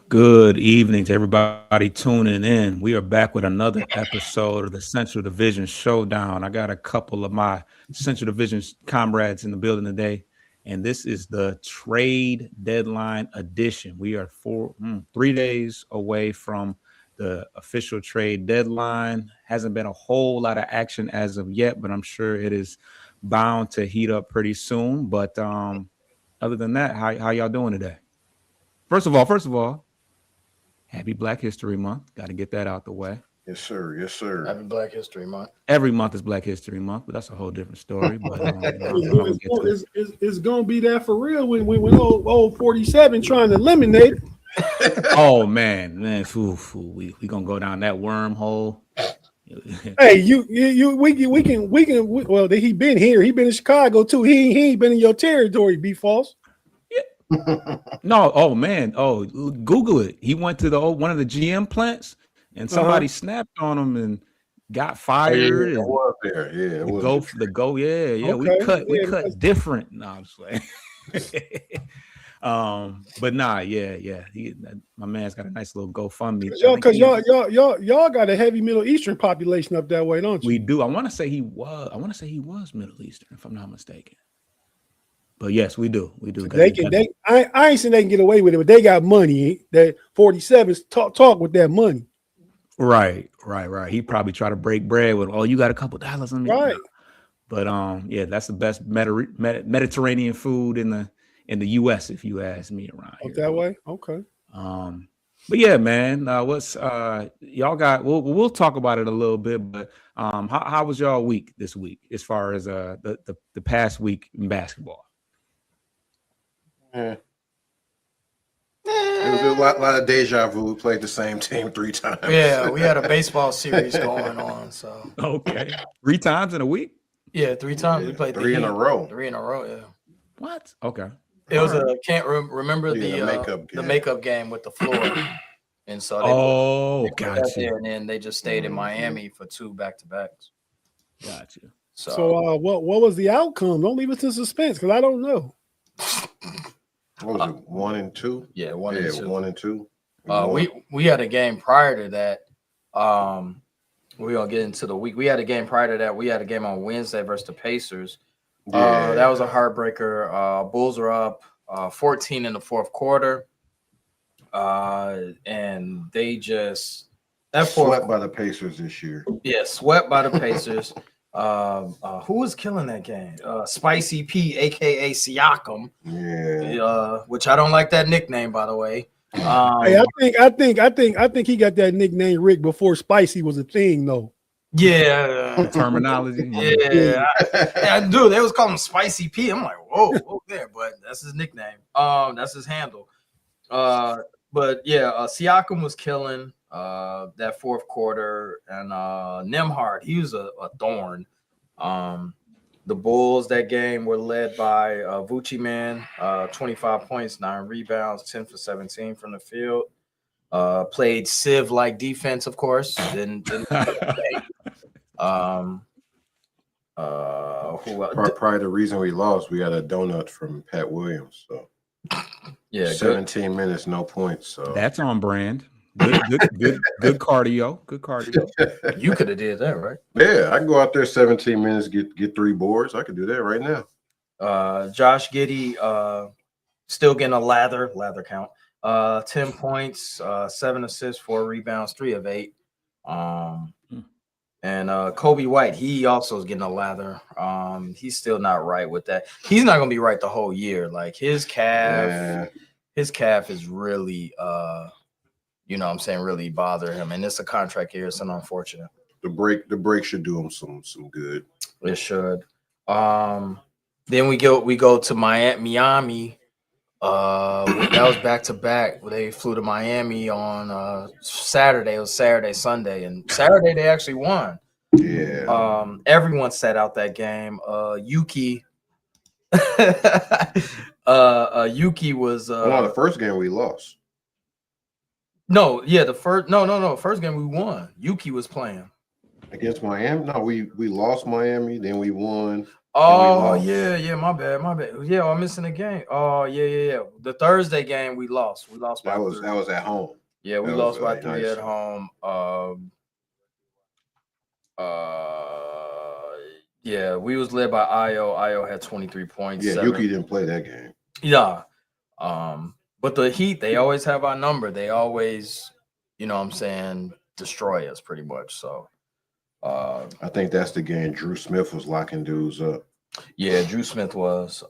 Good evening to everybody tuning in. We are back with another episode of the Central Division Showdown. I got a couple of my Central Division comrades in the building today, and this is the trade deadline edition. We are 3 days away from the official trade deadline. Hasn't been a whole lot of action as of yet, but I'm sure it is bound to heat up pretty soon. But other than that, how y'all doing today? First of all, happy Black History Month. Got to get that out the way. Yes, sir. Yes, sir. Happy Black History Month. Every month is Black History Month, but that's a whole different story. But it's gonna be that for real when old 47 trying to eliminate it. Oh man, we gonna go down that wormhole. Hey, we can. Well, he been here. He been in Chicago too. He ain't been in your territory. Be false. No, oh man, Google it. He went to one of the GM plants, and somebody snapped on him and got fired. Yeah, it was there. Yeah, it was Yeah. Okay. We cut different. No, I'm just like, but nah, yeah. My man's got a nice little GoFundMe. Because y'all got a heavy Middle Eastern population up that way, don't you? We do. I want to say he was Middle Eastern, if I'm not mistaken. But yes, we do. We do. I ain't saying they can get away with it, but they got money. That 47s talk with that money. Right. He probably try to break bread with, you got a couple dollars on me. Right. But yeah, that's the best Mediterranean food in the U.S. if you ask me around here. That way. Okay. But yeah, man, what's y'all got? We'll talk about it a little bit. But how was y'all week this week as far as the past week in basketball? Yeah. It was a lot of deja vu. We played the same team 3 times. Yeah, we had a baseball series going on. So okay, 3 times in a week. Yeah, 3 times. We played 3 in a row. 3 in a row. Yeah. What? Okay. It was remember the makeup game with the floor, and so they gotcha. And then they just stayed in Miami for 2 back-to-backs. Gotcha. So what was the outcome? Don't leave us in suspense because I don't know. What was it? 1 and 2? Yeah, 1 and 2. 1 and 2. We had a game prior to that. We're gonna get into the week. We had a game prior to that. We had a game on Wednesday versus the Pacers. That was a heartbreaker. Bulls are up 14 in the fourth quarter. And they just swept by the Pacers this year. Yeah, swept by the Pacers. Who was killing that game? Spicy P, aka Siakam. Yeah. Which I don't like that nickname, by the way. Hey, I think he got that nickname Rick before Spicy was a thing, though. Yeah, terminology. Yeah, dude, they was calling him Spicy P. I'm like, whoa there, but that's his nickname. That's his handle. But yeah, Siakam was killing that fourth quarter, and Nembhard, he was a thorn. The Bulls that game were led by Vucci Man, 25 points, 9 rebounds, 10 for 17 from the field. Played Civ-like defense, of course. Didn't who else? Probably the reason we lost, we got a donut from Pat Williams. So yeah, 17 minutes, no points. So that's on brand. Good cardio. Good cardio. You could have did that, right? Yeah, I can go out there 17 minutes, get 3 boards. I could do that right now. Josh Giddey still getting a lather count. 10 points, 7 assists, 4 rebounds, 3 of 8. And Kobe White, he also is getting a lather. He's still not right with that. He's not gonna be right the whole year. Like his calf is really you know what I'm saying, really bother him. And it's a contract year, it's unfortunate. The break should do him some good. It should. Then we go to Miami. That was back to back. They flew to Miami on Saturday. It was Saturday, Sunday, and Saturday they actually won. Yeah. Everyone sat out that game. Yuki. Yuki was. No, the first game we lost. No, yeah, the first game we won. Yuki was playing against Miami. No, we lost Miami, then we won. Oh lost. yeah, my bad. Yeah, I'm missing a game. Oh yeah. The Thursday game we lost. We lost by That was 3. that was at home. Yeah, we that lost was, by 3 nice. at home. Yeah, we was led by Io. Io had 23 points. Yeah, 7. Yuki didn't play that game. Yeah. But the Heat, they always have our number. They always, destroy us pretty much. So I think that's the game Drew Smith was locking dudes up. yeah, Drew Smith was.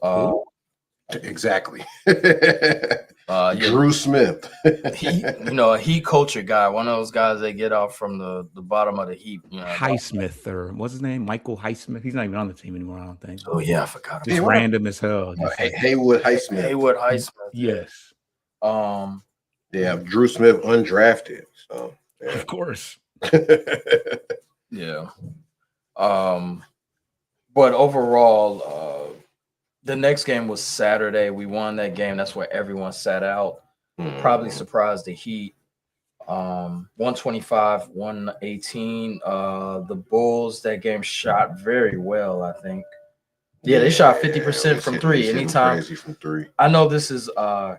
Exactly. Yeah, Drew Smith. he, a Heat culture guy, one of those guys that get off from the bottom of the heap. Highsmith, or what's his name? Michael Highsmith. He's not even on the team anymore, I don't think. Oh yeah, I forgot. Just random as hell. Haywood Highsmith. Haywood Highsmith. Yes. Yeah, Drew Smith undrafted. So yeah. Of course. Yeah. But overall, the next game was Saturday. We won that game. That's where everyone sat out. Probably surprised the Heat. 125, 118. The Bulls, that game shot very well, I think. Yeah, they shot 50% from 3 anytime. Crazy from 3. I know this is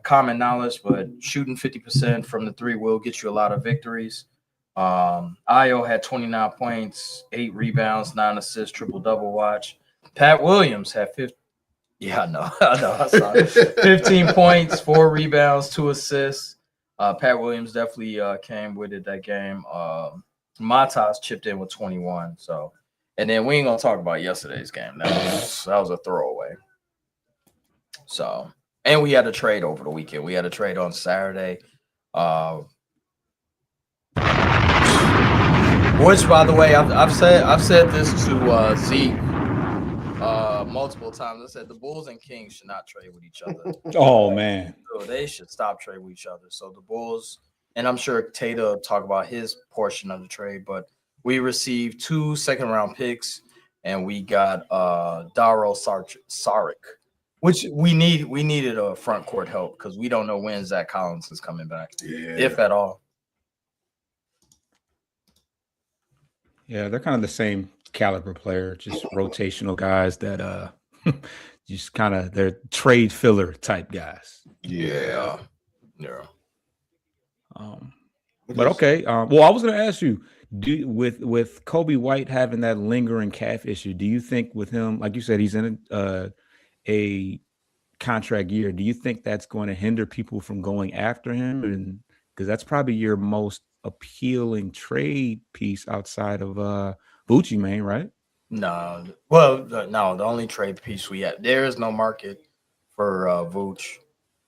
common knowledge, but shooting 50% from the 3 will get you a lot of victories. Io had 29 points, 8 rebounds, 9 assists, triple-double watch. Pat Williams had 50. Yeah, I know. I saw it. 15 points, 4 rebounds, 2 assists. Pat Williams definitely came with it that game. Matas chipped in with 21. So, and then we ain't gonna talk about yesterday's game. That was a throwaway. So, and we had a trade over the weekend. We had a trade on Saturday. Which, by the way, I've said this to Zeke multiple times. I said the Bulls and Kings should not trade with each other. Oh man, so they should stop trading with each other. So the Bulls, and I'm sure Tata will talk about his portion of the trade, but we received 2 second-round picks, and we got Daryl Saric, which we needed a front court help because we don't know when Zach Collins is coming back, if at all. Yeah, they're kind of the same caliber player, just rotational guys that just kind of they're trade filler type guys. Yeah. But okay. Well, I was going to ask you, with Kobe White having that lingering calf issue, do you think with him, like you said, he's in a contract year, do you think that's going to hinder people from going after him? And because that's probably your most appealing trade piece outside of Bucci, man, right? No. Well, no, the only trade piece we have, there is no market for Vooch.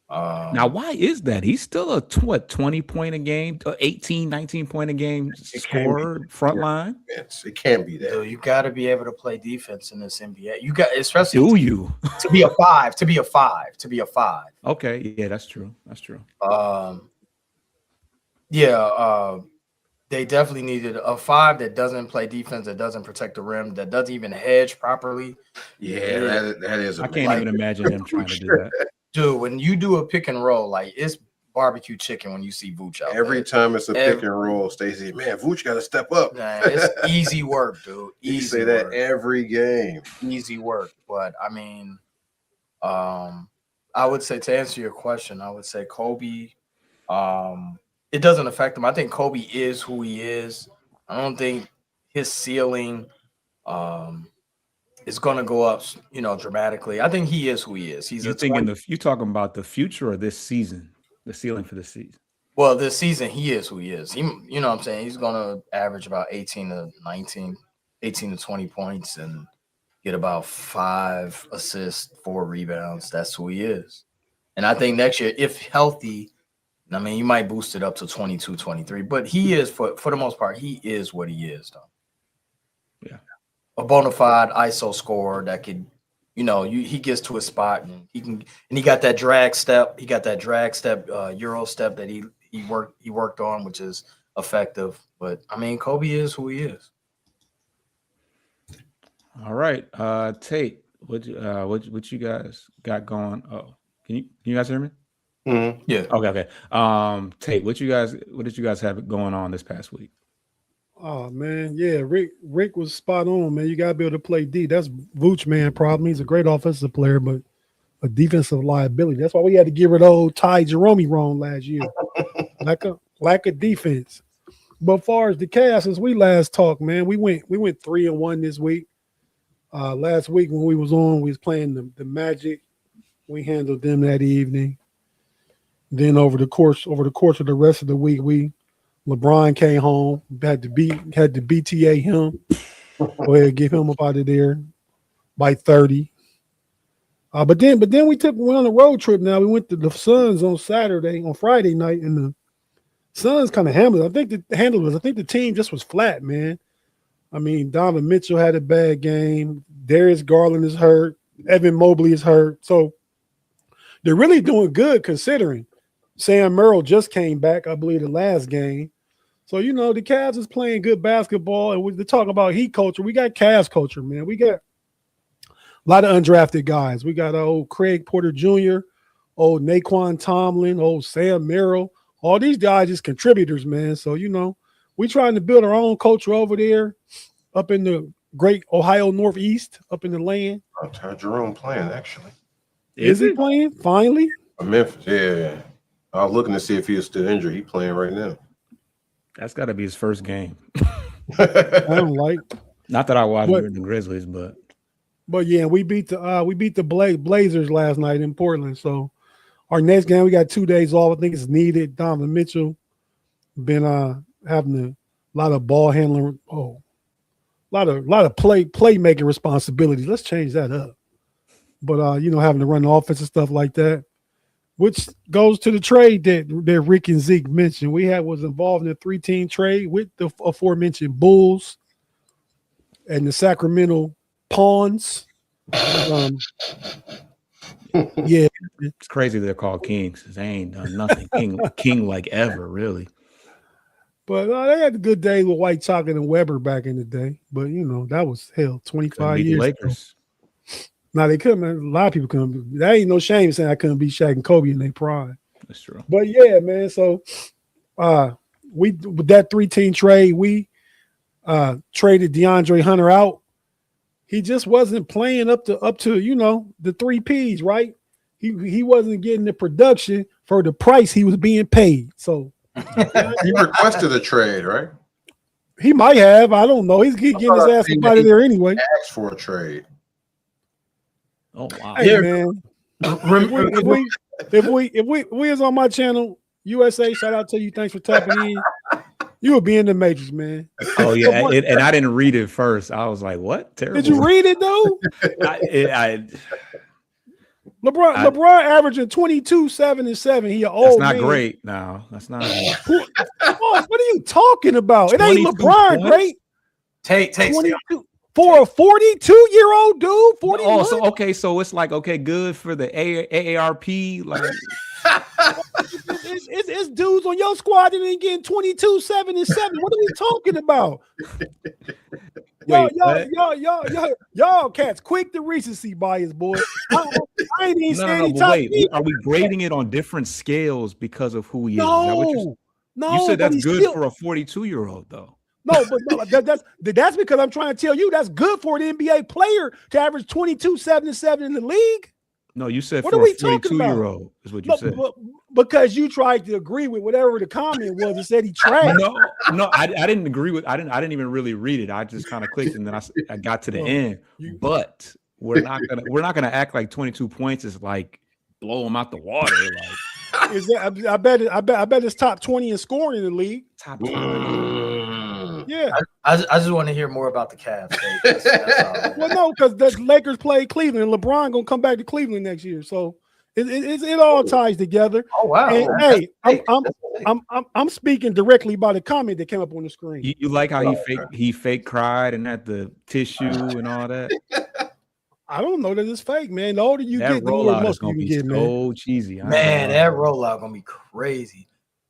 Now, why is that? He's still a 20 point a game, 18, 19 point a game scorer, front line. It can't be that. Dude, you got to be able to play defense in this NBA. You got, especially to be a five. Okay, yeah, that's true. They definitely needed a 5 that doesn't play defense, that doesn't protect the rim, that doesn't even hedge properly. Yeah, that is. I can't even imagine them trying to do that. Dude, when you do a pick and roll, like it's barbecue chicken when you see Vooch out every time it's a pick and roll. Stacey, man, Vooch got to step up. Man, it's easy work, dude. You say that every game. Easy work, but I mean, I would say, to answer your question, I would say Kobe. It doesn't affect him. I think Kobe is who he is. I don't think his ceiling is going to go up, dramatically. I think he is who he is. He's you talking about the future or this season, the ceiling for this season? Well, this season, he is who he is. He, you know what I'm saying? He's going to average about 18 to 20 points and get about 5 assists, 4 rebounds. That's who he is. And I think next year, if healthy, I mean, you might boost it up to 22, 23. But he is, for the most part, he is what he is, though. Yeah. A bona fide ISO scorer that could, he gets to a spot and he got that drag step. He got that drag step, Euro step that he worked on, which is effective. But I mean, Kobe is who he is. All right, Tate, what you guys got going? Oh, can you guys hear me? Mm-hmm. Yeah. Okay. Tate, what did you guys have going on this past week? Oh man, yeah, Rick was spot on, man. You gotta be able to play D. That's Vooch, man, problem. He's a great offensive player, but a defensive liability. That's why we had to get rid of old Ty Jerome wrong last year. lack of defense. But far as the Cavs, since we last talked, man, we went 3-1 this week. Last week when we was on, we was playing the Magic. We handled them that evening. Then over the course of the rest of the week, LeBron came home, had to BTA him. Go ahead, get him up out of there by 30. But then we went on a road trip. Now we went to the Suns on Friday night, and the Suns kind of handled it. I think the team just was flat, man. I mean, Donovan Mitchell had a bad game. Darius Garland is hurt. Evan Mobley is hurt. So they're really doing good considering Sam Merrill just came back, I believe, the last game. So, the Cavs is playing good basketball. And we're talking about Heat culture. We got Cavs culture, man. We got a lot of undrafted guys. We got old Craig Porter Jr., old Naquan Tomlin, old Sam Merrill. All these guys is contributors, man. So, we trying to build our own culture over there up in the great Ohio Northeast, up in the land. Ty Jerome playing, actually. Is he playing? Finally? Memphis, yeah. I was looking to see if he was still injured. He playing right now. That's got to be his first game. I don't like. Not that I watched the Grizzlies, but yeah, we beat the Blazers last night in Portland. So our next game, we got 2 days off. I think it's needed. Donovan Mitchell been having a lot of ball handling. A lot of playmaking responsibilities. Let's change that up. But having to run the offense and stuff like that, which goes to the trade that Rick and Zeke mentioned. We was involved in a 3-team trade with the aforementioned Bulls and the Sacramento Pawns. Yeah, it's crazy they're called Kings. They ain't done nothing king like ever, really. But they had a good day with White Chocolate and Weber back in the day. But that was 25 years Lakers. ago. Now they couldn't. A lot of people couldn't. That ain't no shame saying I couldn't beat Shaq and Kobe in their prime. That's true. But yeah, man. So with that 3-team trade, we traded DeAndre Hunter out. He just wasn't playing up to the 3 Ps, right? He wasn't getting the production for the price he was being paid. So he requested a trade, right? He might have. I don't know. He's getting his ass out of there anyway. Asked for a trade. Oh wow! Hey man, if we is on my channel, USA, shout out to you. Thanks for tapping in. You will be in the Matrix, man. Oh yeah, and I didn't read it first. I was like, "What? Terrible." Did you read it though? LeBron averaging 22, 7, and 7. He an old That's not man. great. No, that's not. What are you talking about? It ain't LeBron points? great. Take 22 for a 42-year-old dude. 41? Oh, so okay, so it's like good for the AARP. Like it's dudes on your squad that ain't getting 22, 7, and 7. What are we talking about? Y'all cats, quick to recency bias, boy. I ain't even saying wait, are we grading it on different scales because of who he is? No, you said that's good for a 42-year-old, though. No, but that's because I'm trying to tell you that's good for an NBA player to average 22, 7, and 7 in the league. No, you said what for a 42-year-old is what you said. Because you tried to agree with whatever the comment was and said he trash. No, I didn't agree with. I didn't even really read it. I just kind of clicked and then I got to the end. But we're not gonna act like 22 points is like blow him out the water. Like is that? I bet it's top 20 in scoring in the league. Top 20. Yeah, I just want to hear more about the Cavs. That's well, no, because the Lakers play Cleveland. And LeBron gonna come back to Cleveland next year, so it all ties together. Oh wow! And, hey, I'm speaking directly about the comment that came up on the screen. You like how he fake cried and had the tissue and all that. I don't know that it's fake, man. The older you get, the more rollout is muscle gonna you be get, so man. cheesy. Man, that rollout gonna be crazy.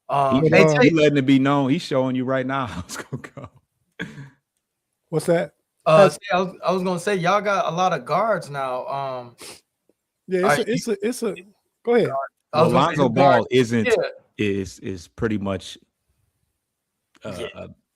He letting it be known. He's showing you right now how it's gonna go. What's that? I was gonna say y'all got a lot of guards now. Yeah, it's a. Go ahead. Lonzo Ball is pretty much.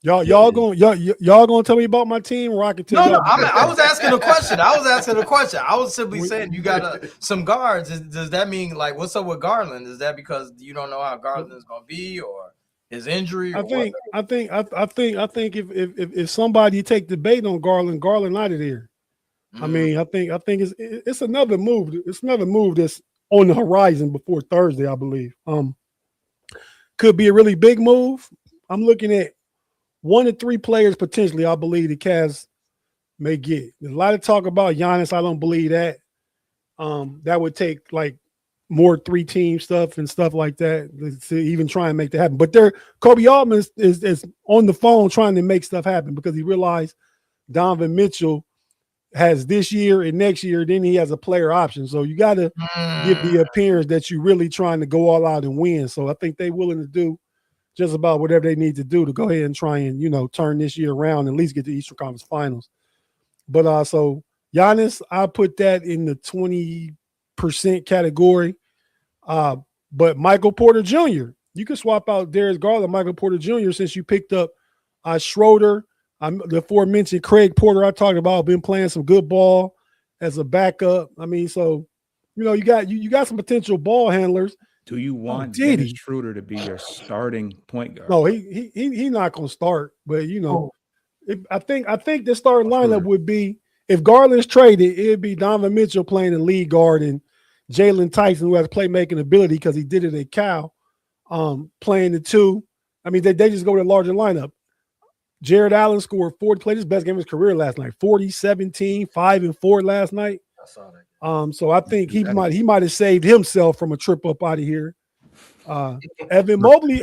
Y'all gonna tell me about my team, or I can tell No, y'all. I was asking a question. I was simply saying you got some guards. Does that mean like what's up with Garland? Is that because you don't know how Garland is gonna be, or his injury? Or I think if somebody take the bait on Garland out of there. I mean, I think it's another move. It's another move that's on the horizon before Thursday, I believe. Could be a really big move. I'm looking at 1 to 3 players potentially. I believe the Cavs may get. There's a lot of talk about Giannis. I don't believe that. That would take like more 3-team stuff and stuff like that to even try and make that happen. But Kobe Altman is on the phone trying to make stuff happen because he realized Donovan Mitchell has this year and next year, then he has a player option. So you got to give the appearance that you're really trying to go all out and win. So I think they're willing to do just about whatever they need to do to go ahead and try and, turn this year around, at least get to the Eastern Conference Finals. But so Giannis, I put that in the 20% category. But Michael Porter Jr., you can swap out Darius Garland, Michael Porter Jr. since you picked up Schroeder. The aforementioned Craig Porter I talked about, been playing some good ball as a backup. I mean, so you got some potential ball handlers. Do you want Dennis Schroeder to be your starting point guard? No, he not gonna start. But I think the starting lineup would be, if Garland's traded, it'd be Donovan Mitchell playing the lead guard and Jalen Tyson, who has playmaking ability because he did it at Cal, playing the 2. I mean, they just go to a larger lineup. Jared Allen scored 40, played his best game of his career last night. 40, 17, 5 and 4 last night. I saw that. So I think he might have saved himself from a trip up out of here. Evan Mobley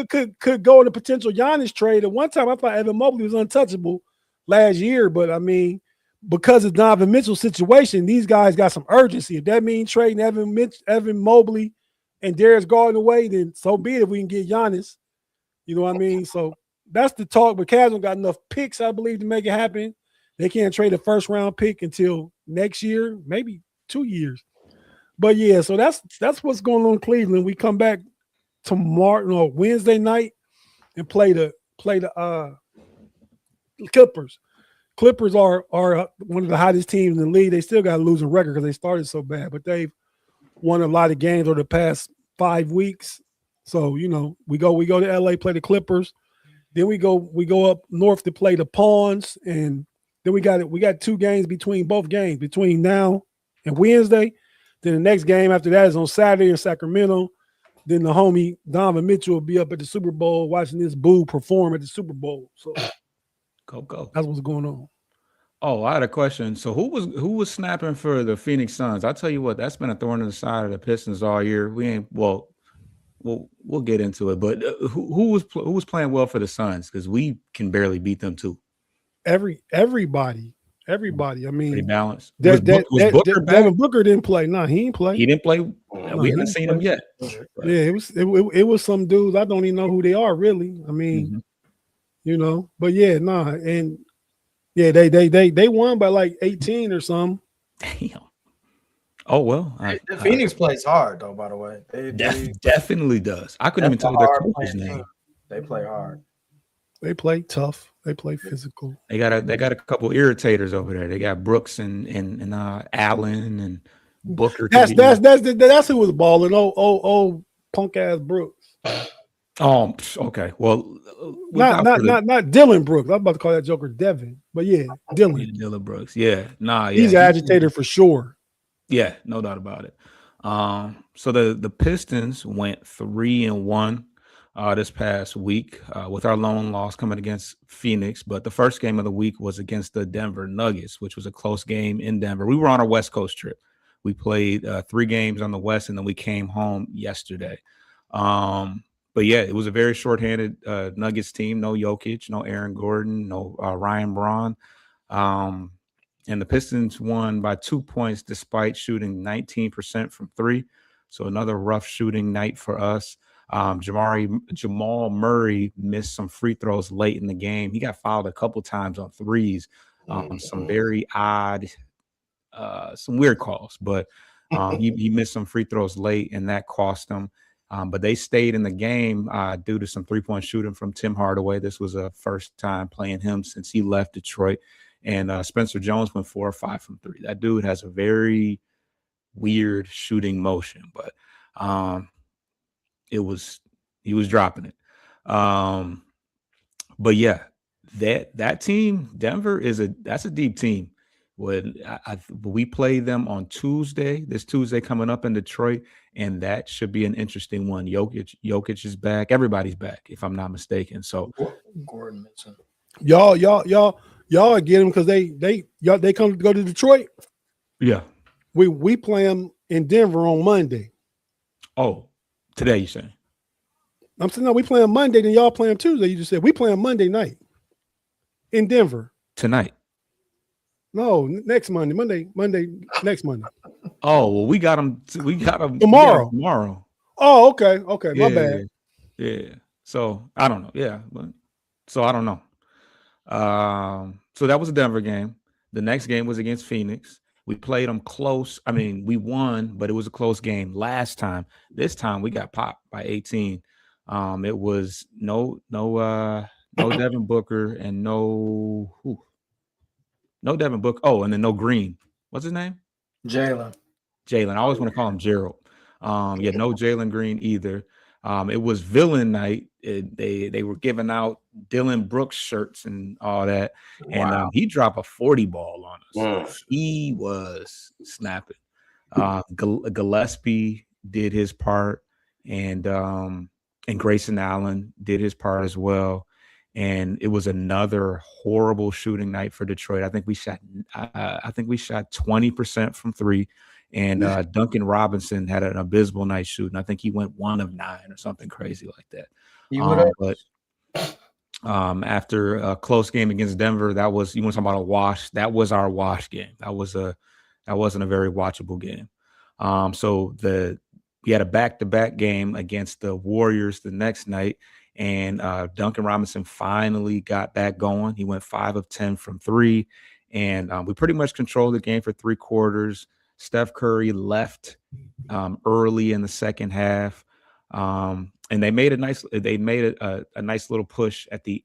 could go in a potential Giannis trade. At one time, I thought Evan Mobley was untouchable last year, but I mean, because of Donovan Mitchell's situation, these guys got some urgency. If that means trading Evan Mobley and Darius Garland away, then so be it. If we can get Giannis, you know what I mean. So that's the talk. But Cavs don't got enough picks, I believe, to make it happen. They can't trade a first-round pick until next year, maybe 2 years. But yeah, so that's what's going on in Cleveland. We come back tomorrow, Wednesday night, and play the Clippers. Clippers are one of the hottest teams in the league. They still got a losing record because they started so bad, but they've won a lot of games over the past 5 weeks. So we go to LA, play the Clippers. Then we go up north to play the Pawns, and then we got 2 games between now and Wednesday. Then the next game after that is on Saturday in Sacramento. Then the homie Donovan Mitchell will be up at the Super Bowl watching this boo perform at the Super Bowl. So go. That's what's going on. Oh, I had a question. So who was snapping for the Phoenix Suns? I'll tell you what, that's been a thorn in the side of the Pistons all year. We'll get into it, but who was playing well for the Suns? Because we can barely beat them too. Everybody. I mean, pretty balanced. Was Booker back? Devin Booker didn't play. No, he didn't play. He didn't play. We haven't seen him yet. Yeah, it was some dudes. I don't even know who they are really. I mean, but yeah, and yeah, they won by like 18 or something. Damn. Oh well, Phoenix plays hard though. By the way, they definitely does. I couldn't even tell their coach's name. They play hard. They play tough. They play physical. They got a couple irritators over there. They got Brooks and Allen and Booker. That's who was balling. Oh, punk ass Brooks. Oh, okay. Well, not Dylan Brooks. I'm about to call that joker Devin, but yeah, Dylan Brooks. Yeah, he's an agitator for sure. Yeah, no doubt about it. So the Pistons went 3-1 this past week with our lone loss coming against Phoenix. But the first game of the week was against the Denver Nuggets, which was a close game in Denver. We were on a West Coast trip. We played 3 games on the West, and then we came home yesterday. But yeah, it was a very shorthanded Nuggets team. No Jokic, no Aaron Gordon, no Ryan Braun. And the Pistons won by 2 points despite shooting 19% from 3. So another rough shooting night for us. Jamal Murray missed some free throws late in the game. He got fouled a couple times on threes. Some very odd, some weird calls, but he missed some free throws late, and that cost him. But they stayed in the game due to some 3-point shooting from Tim Hardaway. This was a first time playing him since he left Detroit. And Spencer Jones went 4 or 5 from 3. That dude has a very weird shooting motion, but he was dropping it. But yeah, that team, Denver, that's a deep team. We play them on Tuesday, this Tuesday coming up in Detroit, and that should be an interesting one. Jokic is back. Everybody's back, if I'm not mistaken. So Gordon Mitchell. Y'all get them because they come to go to Detroit. Yeah. We play them in Denver on Monday. Oh, today you saying? I'm saying no, we play them Monday, then y'all play them Tuesday. You just said we play them Monday night in Denver. Tonight. No, next Monday, next Monday. Oh, well, we got them Tomorrow. Tomorrow. Oh, okay. My bad. Yeah. So I don't know. Yeah, so I don't know. So that was a Denver game. The next game was against Phoenix. We played them close. I mean, we won, but it was a close game last time. This time we got popped by 18. It was no Devin Booker and no Devin Booker. Oh, and then no Green. What's his name? Jalen. I always want to call him Gerald. No Jalen Green either. It was villain night. They were giving out Dylan Brooks shirts and all that. Wow. And he dropped a 40 ball on us. Wow. He was snapping. Gillespie did his part, and Grayson Allen did his part as well. And it was another horrible shooting night for Detroit. I think we shot 20% from 3. And Duncan Robinson had an abysmal night shooting. I think he went 1 of 9 or something crazy like that. But after a close game against Denver, you want to talk about a wash? That was our wash game. That wasn't a very watchable game. We had a back-to-back game against the Warriors the next night, and Duncan Robinson finally got back going. He went 5 of 10 from 3, and we pretty much controlled the game for 3 quarters. Steph Curry left early in the second half, and they made a nice little push at the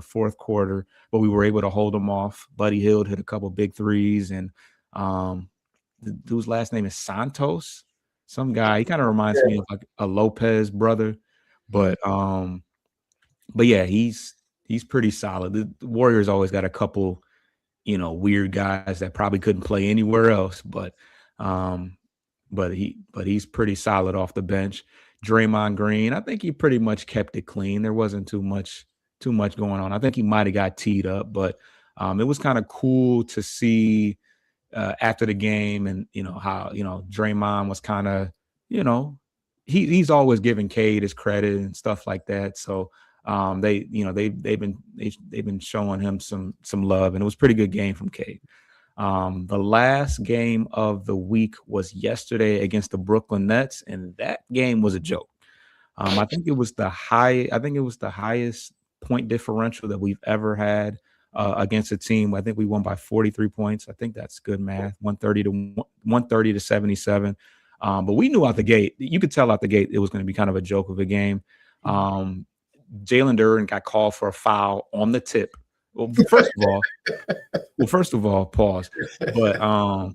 fourth quarter, but we were able to hold them off. Buddy Hield hit a couple big threes, and the dude's last name is Santos. Some guy. He kind of reminds me of like a Lopez brother, but yeah, he's pretty solid. The Warriors always got a couple, weird guys that probably couldn't play anywhere else, but he's pretty solid off the bench. Draymond Green, I think he pretty much kept it clean. There wasn't too much going on. I think he might have got teed up, but it was kind of cool to see after the game, and how Draymond was kind of he's always giving Cade his credit and stuff like that. So they've been showing him some love, and it was a pretty good game from Cade. The last game of the week was yesterday against the Brooklyn Nets, and that game was a joke. I think it was the highest point differential that we've ever had against a team. I think we won by 43 points. I think that's good math. 130 to 77. But we knew out the gate, you could tell out the gate it was going to be kind of a joke of a game. Jalen Duren got called for a foul on the tip. Well, first of all, pause. But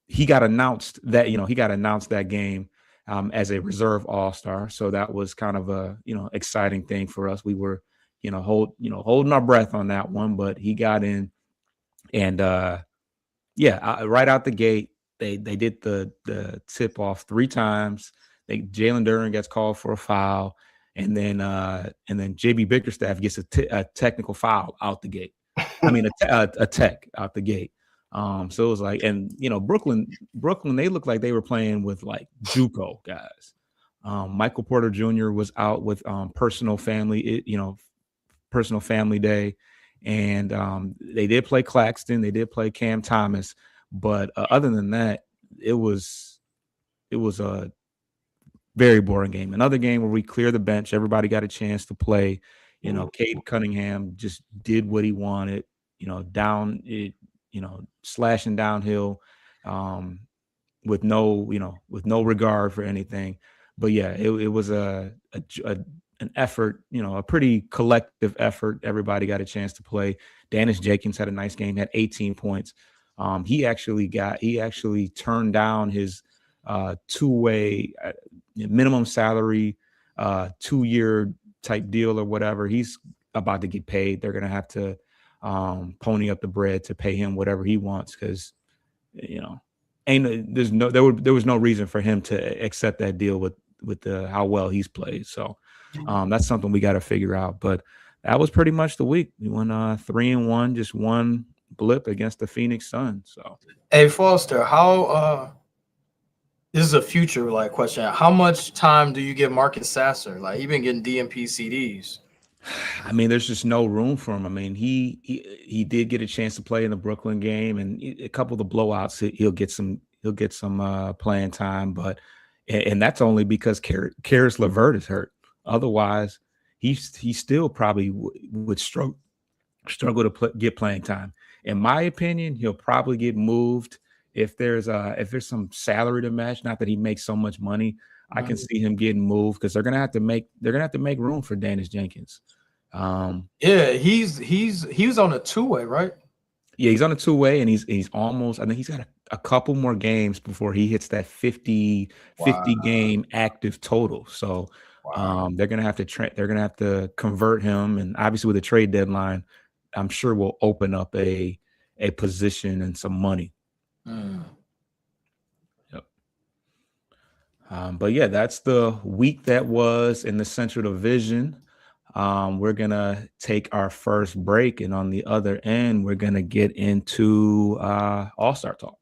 he got announced that game as a reserve All-Star. So that was kind of a exciting thing for us. We were holding our breath on that one, but he got in, and right out the gate, they did the tip off 3 times. Jalen Duren gets called for a foul, and then JB Bickerstaff gets a technical foul out the gate. I mean a tech out the gate. So it was like, and Brooklyn, they looked like they were playing with like JUCO guys. Michael Porter Jr. was out with personal family day, and they did play Claxton, they did play Cam Thomas, but other than that, it was a very boring game. Another game where we cleared the bench, everybody got a chance to play. Cade Cunningham just did what he wanted, slashing downhill with no regard for anything. but yeah, it was an effort, a pretty collective effort. Everybody got a chance to play. Dennis Jenkins had a nice game, had 18 points. He actually turned down his two-way minimum salary 2-year type deal or whatever. He's about to get paid. They're gonna have to pony up the bread to pay him whatever he wants, because there was no reason for him to accept that deal with how well he's played. So that's something we got to figure out. But that was pretty much the week. We went 3-1, just one blip against the Phoenix Suns. So Hey Foster, how this is a future question. How much time do you give Marcus Sasser? Like, he been getting DMP CDs. I mean, there's just no room for him. I mean, he did get a chance to play in the Brooklyn game, and a couple of the blowouts, he'll get some playing time, and that's only because Karis LeVert is hurt. Otherwise, he still probably would struggle to get playing time. In my opinion, he'll probably get moved if there's some salary to match. Not that he makes so much money. I can see him getting moved because they're gonna have to make room for Dennis Jenkins. Yeah, he was on a two-way, right? Yeah, he's on a two-way, and he's almost. I think he's got a couple more games before he hits that 50 game active total. So they're gonna have to convert him, and obviously with the trade deadline, I'm sure we'll open up a position and some money. Yep. But yeah, that's the week that was in the Central Division. We're gonna take our first break, and on the other end, we're gonna get into All-Star talk.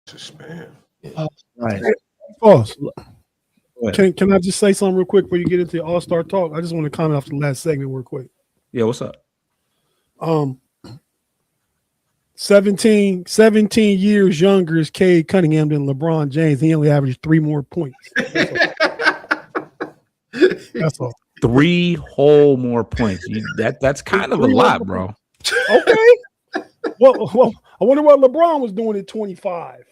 Spam. Right. False. Can I just say something real quick before you get into the All-Star talk? I just want to comment off the last segment real quick. Yeah, what's up? 17 years younger is Cade Cunningham than LeBron James. He only averaged 3 more points. That's all. 3 whole more points. That's kind of a lot, bro. Okay. Well, I wonder what LeBron was doing at 25.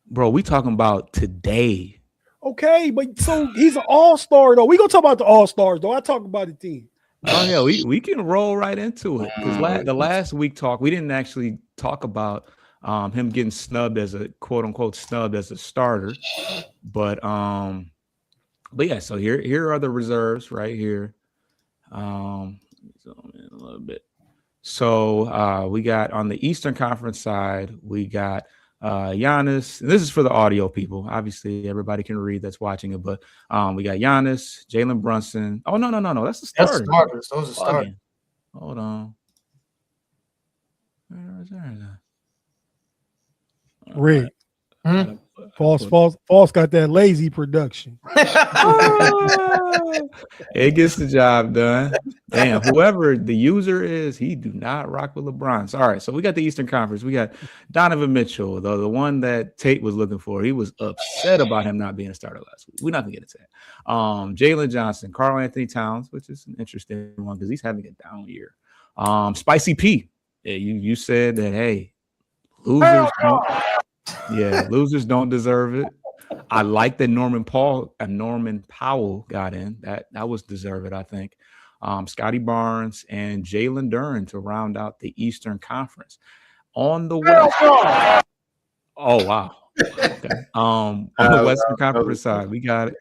Bro, we talking about today. Okay, but so he's an all-star though. We gonna talk about the all-stars though. I talk about the team. Oh yeah, we can roll right into it. Because the last week talk, we didn't actually talk about him getting snubbed as a quote unquote snubbed as a starter. But yeah, so here are the reserves right here. Zoom in a little bit. So we got on the Eastern Conference side, we got Giannis. And this is for the audio people. Obviously, everybody can read that's watching it, but we got Giannis, Jalen Brunson. Oh, no. That's the starters. That's starters. Those are starters. Hold on. Where is that? Rick. False got that lazy production. It gets the job done. Damn, whoever the user is, he do not rock with LeBron. So, all right, so we got the Eastern Conference. We got Donovan Mitchell, the one that Tate was looking for. He was upset about him not being a starter last week. We're not gonna get into that. Jalen Johnson, Karl Anthony Towns, which is an interesting one because he's having a down year. Spicy P. Yeah, you said that, hey, losers don't deserve it. I like that Norman Powell got in. That was deserved, I think. Scotty Barnes and Jalen Duren to round out the Eastern Conference. On the West. Oh wow. Okay. On the Western Conference side, we got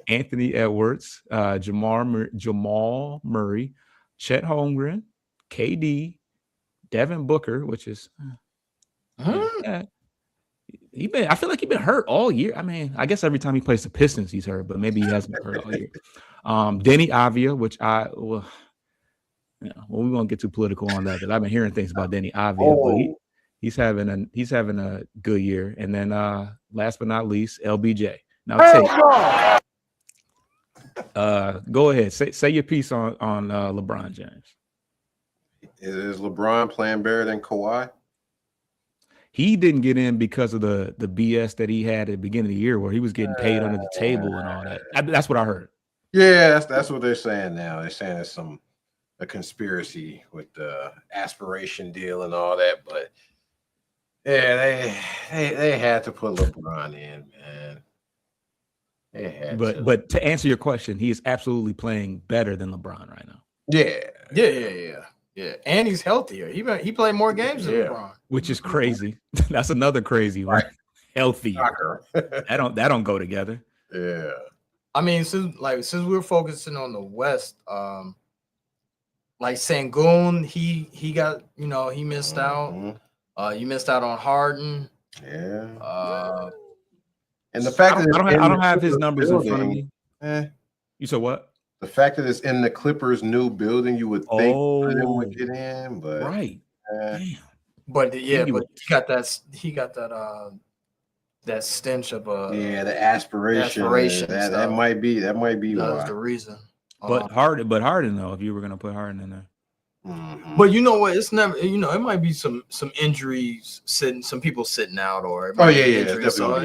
Anthony Edwards, Jamal Murray, Chet Holmgren, KD, Devin Booker, which is I feel like he's been hurt all year. I mean, I guess every time he plays the Pistons, he's hurt, but maybe he hasn't been hurt all year. Denny Avia, which we won't get too political on that because I've been hearing things about Denny Avia, but he's having a good year. And then last but not least, LBJ. Now, go ahead, say your piece on LeBron James. Is LeBron playing better than Kawhi? He didn't get in because of the BS that he had at the beginning of the year where he was getting paid under the table and all that. That's what I heard. Yeah, that's what they're saying now. They're saying it's some a conspiracy with the aspiration deal and all that, but yeah, they had to put LeBron in, man. They had to. But to answer your question, he is absolutely playing better than LeBron right now. Yeah. And he's healthier. He played more games than LeBron, which is crazy. That's another crazy one. Right. Healthier. that don't go together. Yeah. I mean, since we're focusing on the West, like Sengun, he got, he missed out. You missed out on Harden. Yeah. And the fact that I don't have his numbers in front of me. You said what? The fact that it's in the Clippers' new building, you would think they would get in, but right. But but he got that stench of the aspiration. That might be that why. Was the reason. But Harden though, if you were gonna put Harden in there. But you know what? It's never. It might be some injuries, some people sitting out, or injuries, so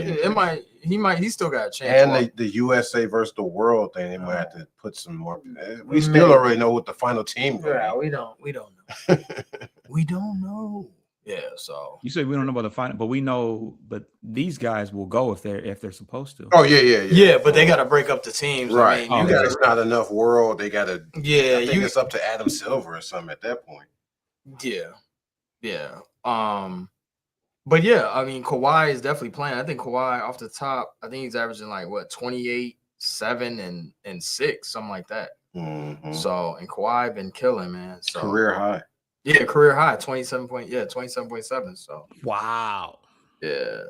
he still got a chance. And the USA versus the world thing, they might have to put some more. We still already know what the final team. Yeah, we don't know. We don't know. Yeah, so you say we don't know about the final, but we know. But these guys will go if they're supposed to. Oh yeah. But they got to break up the teams, right? I mean, there's not enough world. They got to. Yeah, I think it's up to Adam Silver or something at that point. Yeah. But yeah, I mean, Kawhi is definitely playing. I think Kawhi off the top, I think he's averaging like 28, 7, and 6, something like that. So, and Kawhi been killing, man. So career high. Yeah, career high, 27.7. So wow. Yeah.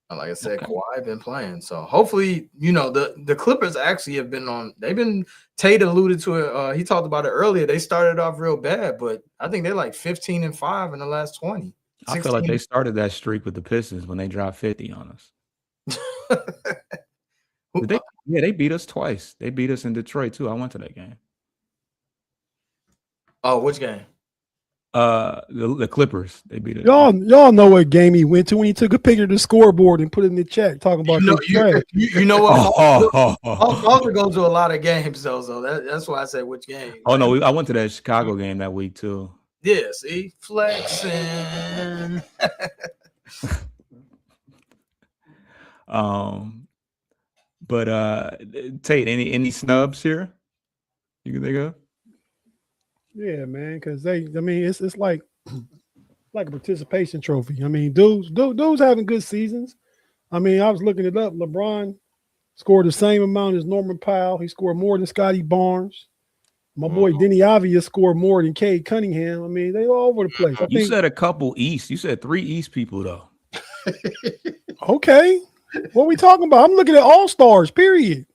Like I said, Kawhi been playing. So hopefully, the Clippers actually have been they've been, Tate alluded to it. He talked about it earlier. They started off real bad, but I think they're like 15-5 in the last 20. 16. I feel like they started that streak with the Pistons when they dropped 50 on us. They beat us twice. They beat us in Detroit too. I went to that game. Oh, which game? The Clippers. They beat us. Y'all know what game he went to when he took a picture of the scoreboard and put it in the chat talking about you know what? Also goes to a lot of games though. So that's why I said which game. Oh no, I went to that Chicago game that week too. Yeah, see, flexing. But Tate, any snubs here you can think of? Yeah, man, because it's like a participation trophy. I mean, dudes having good seasons. I mean, I was looking it up. LeBron scored the same amount as Norman Powell. He scored more than Scotty Barnes. My boy Denny Avia scored more than Cade Cunningham. I mean, they all over the place. You said a couple East. You said 3 East people though. Okay, what are we talking about? I'm looking at all-stars, period.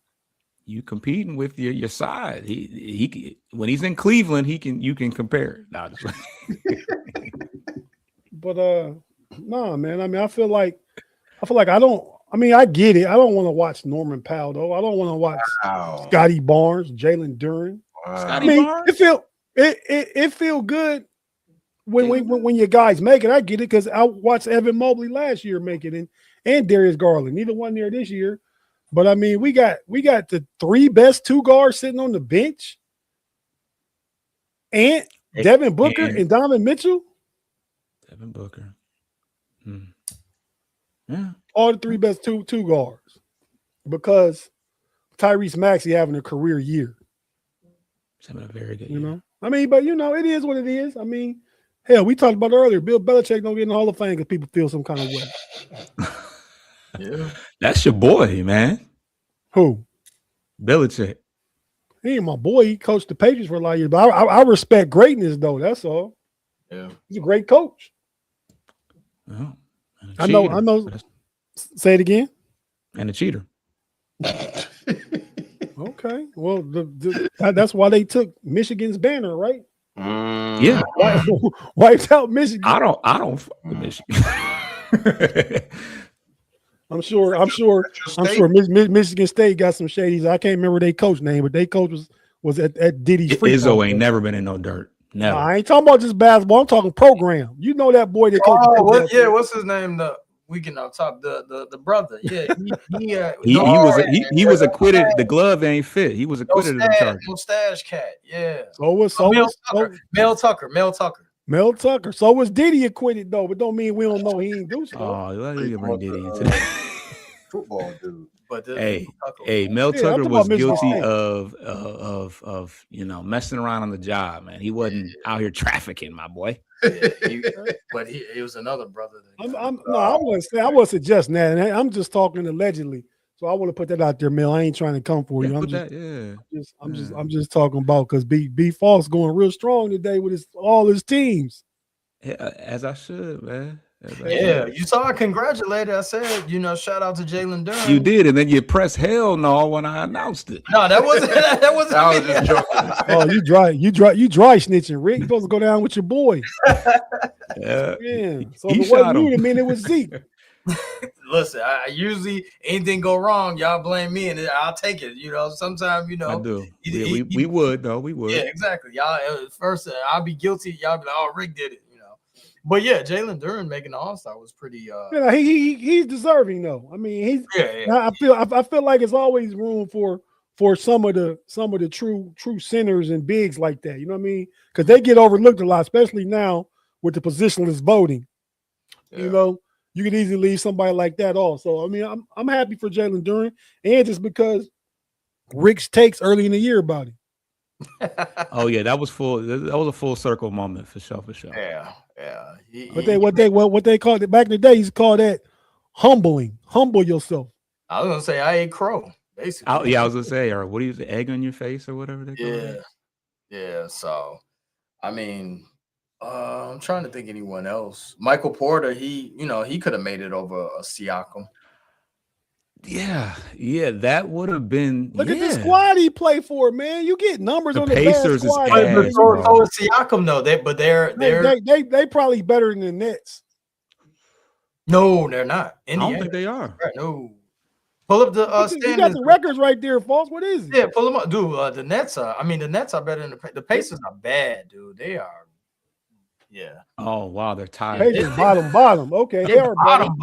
You competing with your side. He when he's in Cleveland, you can compare. Nah, but nah, man. I mean, I feel like I don't. I mean, I get it. I don't want to watch Norman Powell though. I don't want to watch Scotty Barnes, Jalen Duren. I mean, it feel good when your guys make it. I get it because I watched Evan Mobley last year make it, and Darius Garland. Neither one there this year. But I mean, we got the 3 best 2 guards sitting on the bench, and Devin Booker and Donovan Mitchell. Devin Booker, yeah, all the 3 best two guards, because Tyrese Maxey having a career year. He's having a very good year. I mean, but it is what it is. I mean, hell, we talked about it earlier. Bill Belichick don't get in the Hall of Fame because people feel some kind of way. Yeah, that's your boy, man. Who? Belichick. He ain't my boy. He coached the Patriots for a lot of years, but I respect greatness though. That's all. Yeah, he's a great coach. Oh, I know. Say it again. And a cheater. Okay. Well, that's why they took Michigan's banner, right? Yeah. Wiped out Michigan. I don't fuck with Michigan. I'm sure Michigan State got some shadies. I can't remember their coach name, but their coach was at Diddy's free. Izzo ain't never been in no dirt. Never. I ain't talking about just basketball. I'm talking program. You know that boy that coach. What's his name? we can top the brother. Yeah, He was acquitted. The glove ain't fit. He was acquitted of the charge. no stash cat. Yeah. Mel Tucker. Mel Tucker. So was Diddy acquitted though, but don't mean we don't know he ain't do stuff. Oh, let me bring Diddy into that. Football dude. But Mel Tucker was guilty State. of messing around on the job, man. He wasn't out here trafficking, my boy. Yeah, but he was another brother. I wasn't suggesting that. And I'm just talking allegedly. So I want to put that out there, Mel. I ain't trying to come for you. I'm just talking about because B False going real strong today with all his teams. Yeah, as I should, man. You saw I congratulated. I said, shout out to Jalen Durham. You did, and then you pressed hell no when I announced it. No, that wasn't. That was just joking. Oh, you dry snitching, Rick. You supposed to go down with your boy. Yeah. So if it wasn't you, I mean, it was Zeke. Listen, I usually anything go wrong, y'all blame me, and I'll take it. Sometimes I do. We would though. We would. Yeah, exactly. Y'all first, I'll be guilty. Y'all be like, "Oh, Rick did it." But yeah, Jalen Durham making the All-Star was pretty. He's deserving though. I mean, I feel like it's always room for some of the true centers and bigs like that. You know what I mean? Because they get overlooked a lot, especially now with the positionless voting. Yeah. You could easily leave somebody like that off. So I mean, I'm happy for Jalen Durham, and just because Rick's takes early in the year about him. Oh yeah, that was a full circle moment for sure. Yeah. What they called it back in the day, he's called that humbling. Humble yourself. I was gonna say I ate crow, basically. I was gonna say, or what do you say, egg on your face or whatever they call it. Yeah. So I mean, I'm trying to think anyone else. Michael Porter, he could have made it over a Siakam. Yeah, that would have been. Look at the squad he played for, man. You get numbers on the Pacers bad squad. So is Siakam though. They probably better than the Nets. No, they're not. I don't think they are. Right, no. Pull up the standings. You got the records right there, False. What is it? Yeah, pull them up, dude. The Nets are. The Nets are better than the Pacers are bad, dude. They are. Yeah. Oh wow, they're tied. Pacers bottom. Okay, they are bottom.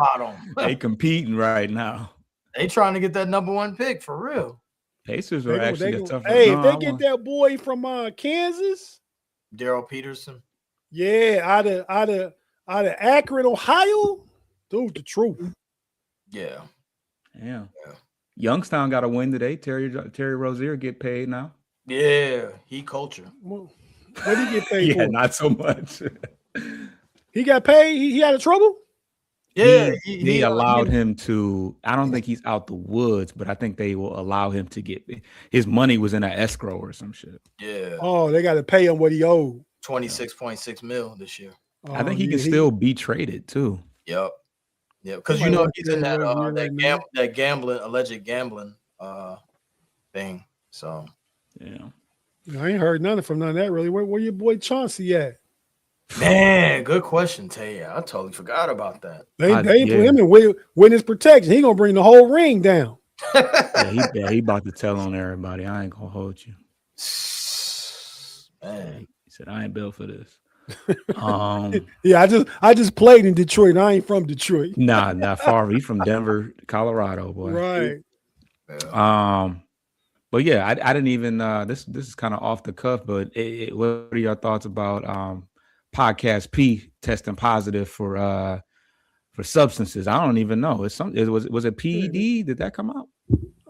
They competing right now. They trying to get that number one pick for real. Pacers are actually a tough. Hey, if they get that boy from Kansas, Daryl Peterson. Yeah, out of Akron, Ohio, dude, the truth. Yeah. Youngstown got a win today. Terry Rozier get paid now. Yeah, he culture. What did he get paid for? Not so much. He got paid. He had a trouble. Yeah, he allowed him to. I don't think he's out the woods, but I think they will allow him to get his money was in an escrow or some shit. Yeah. Oh, they got to pay him what he owed. $26.6 million this year. I think he can still be traded too. Yep. Because he's in that alleged gambling thing. So I ain't heard nothing from none of that really. Where your boy Chauncey at? Man, good question, Tay. I totally forgot about that. They put him in witness protection. He gonna bring the whole ring down. He about to tell on everybody. I ain't gonna hold you. Man, he said I ain't built for this. I just played in Detroit. I ain't from Detroit. Nah, not far. He from Denver, Colorado, boy. Right. But yeah, I didn't even. This is kind of off the cuff. But what are your thoughts about Podcast P testing positive for substances? I don't even know. Was it PED? Did that come out?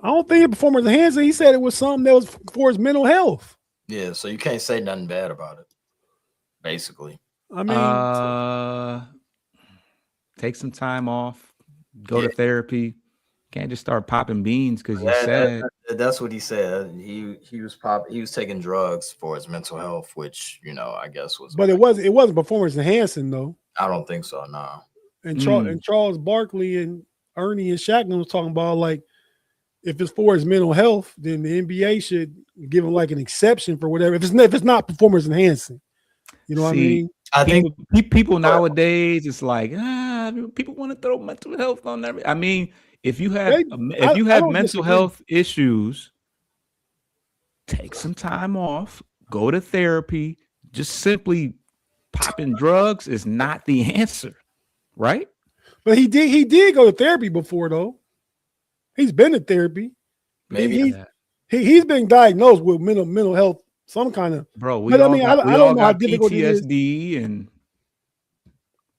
I don't think performance enhancing. He said it was something that was for his mental health. Yeah, so you can't say nothing bad about it. Basically, I mean, take some time off, go to therapy. Can't just start popping beans because you're sad. That's what he said. He was taking drugs for his mental health, which I guess was. But it wasn't performance enhancing though. I don't think so. No. And Charles Barkley and Ernie and Shackman was talking about like if it's for his mental health, then the NBA should give him like an exception for whatever. If it's not performance enhancing. You know what I mean? I think people nowadays, it's like people want to throw mental health on everything. I mean, if you have mental health issues, take some time off, go to therapy. Just simply popping drugs is not the answer, right? But he did go to therapy before though. He's been to therapy. Maybe He's been diagnosed with mental health, some kind of. Bro, But I mean, I don't know how difficult it is. PTSD, and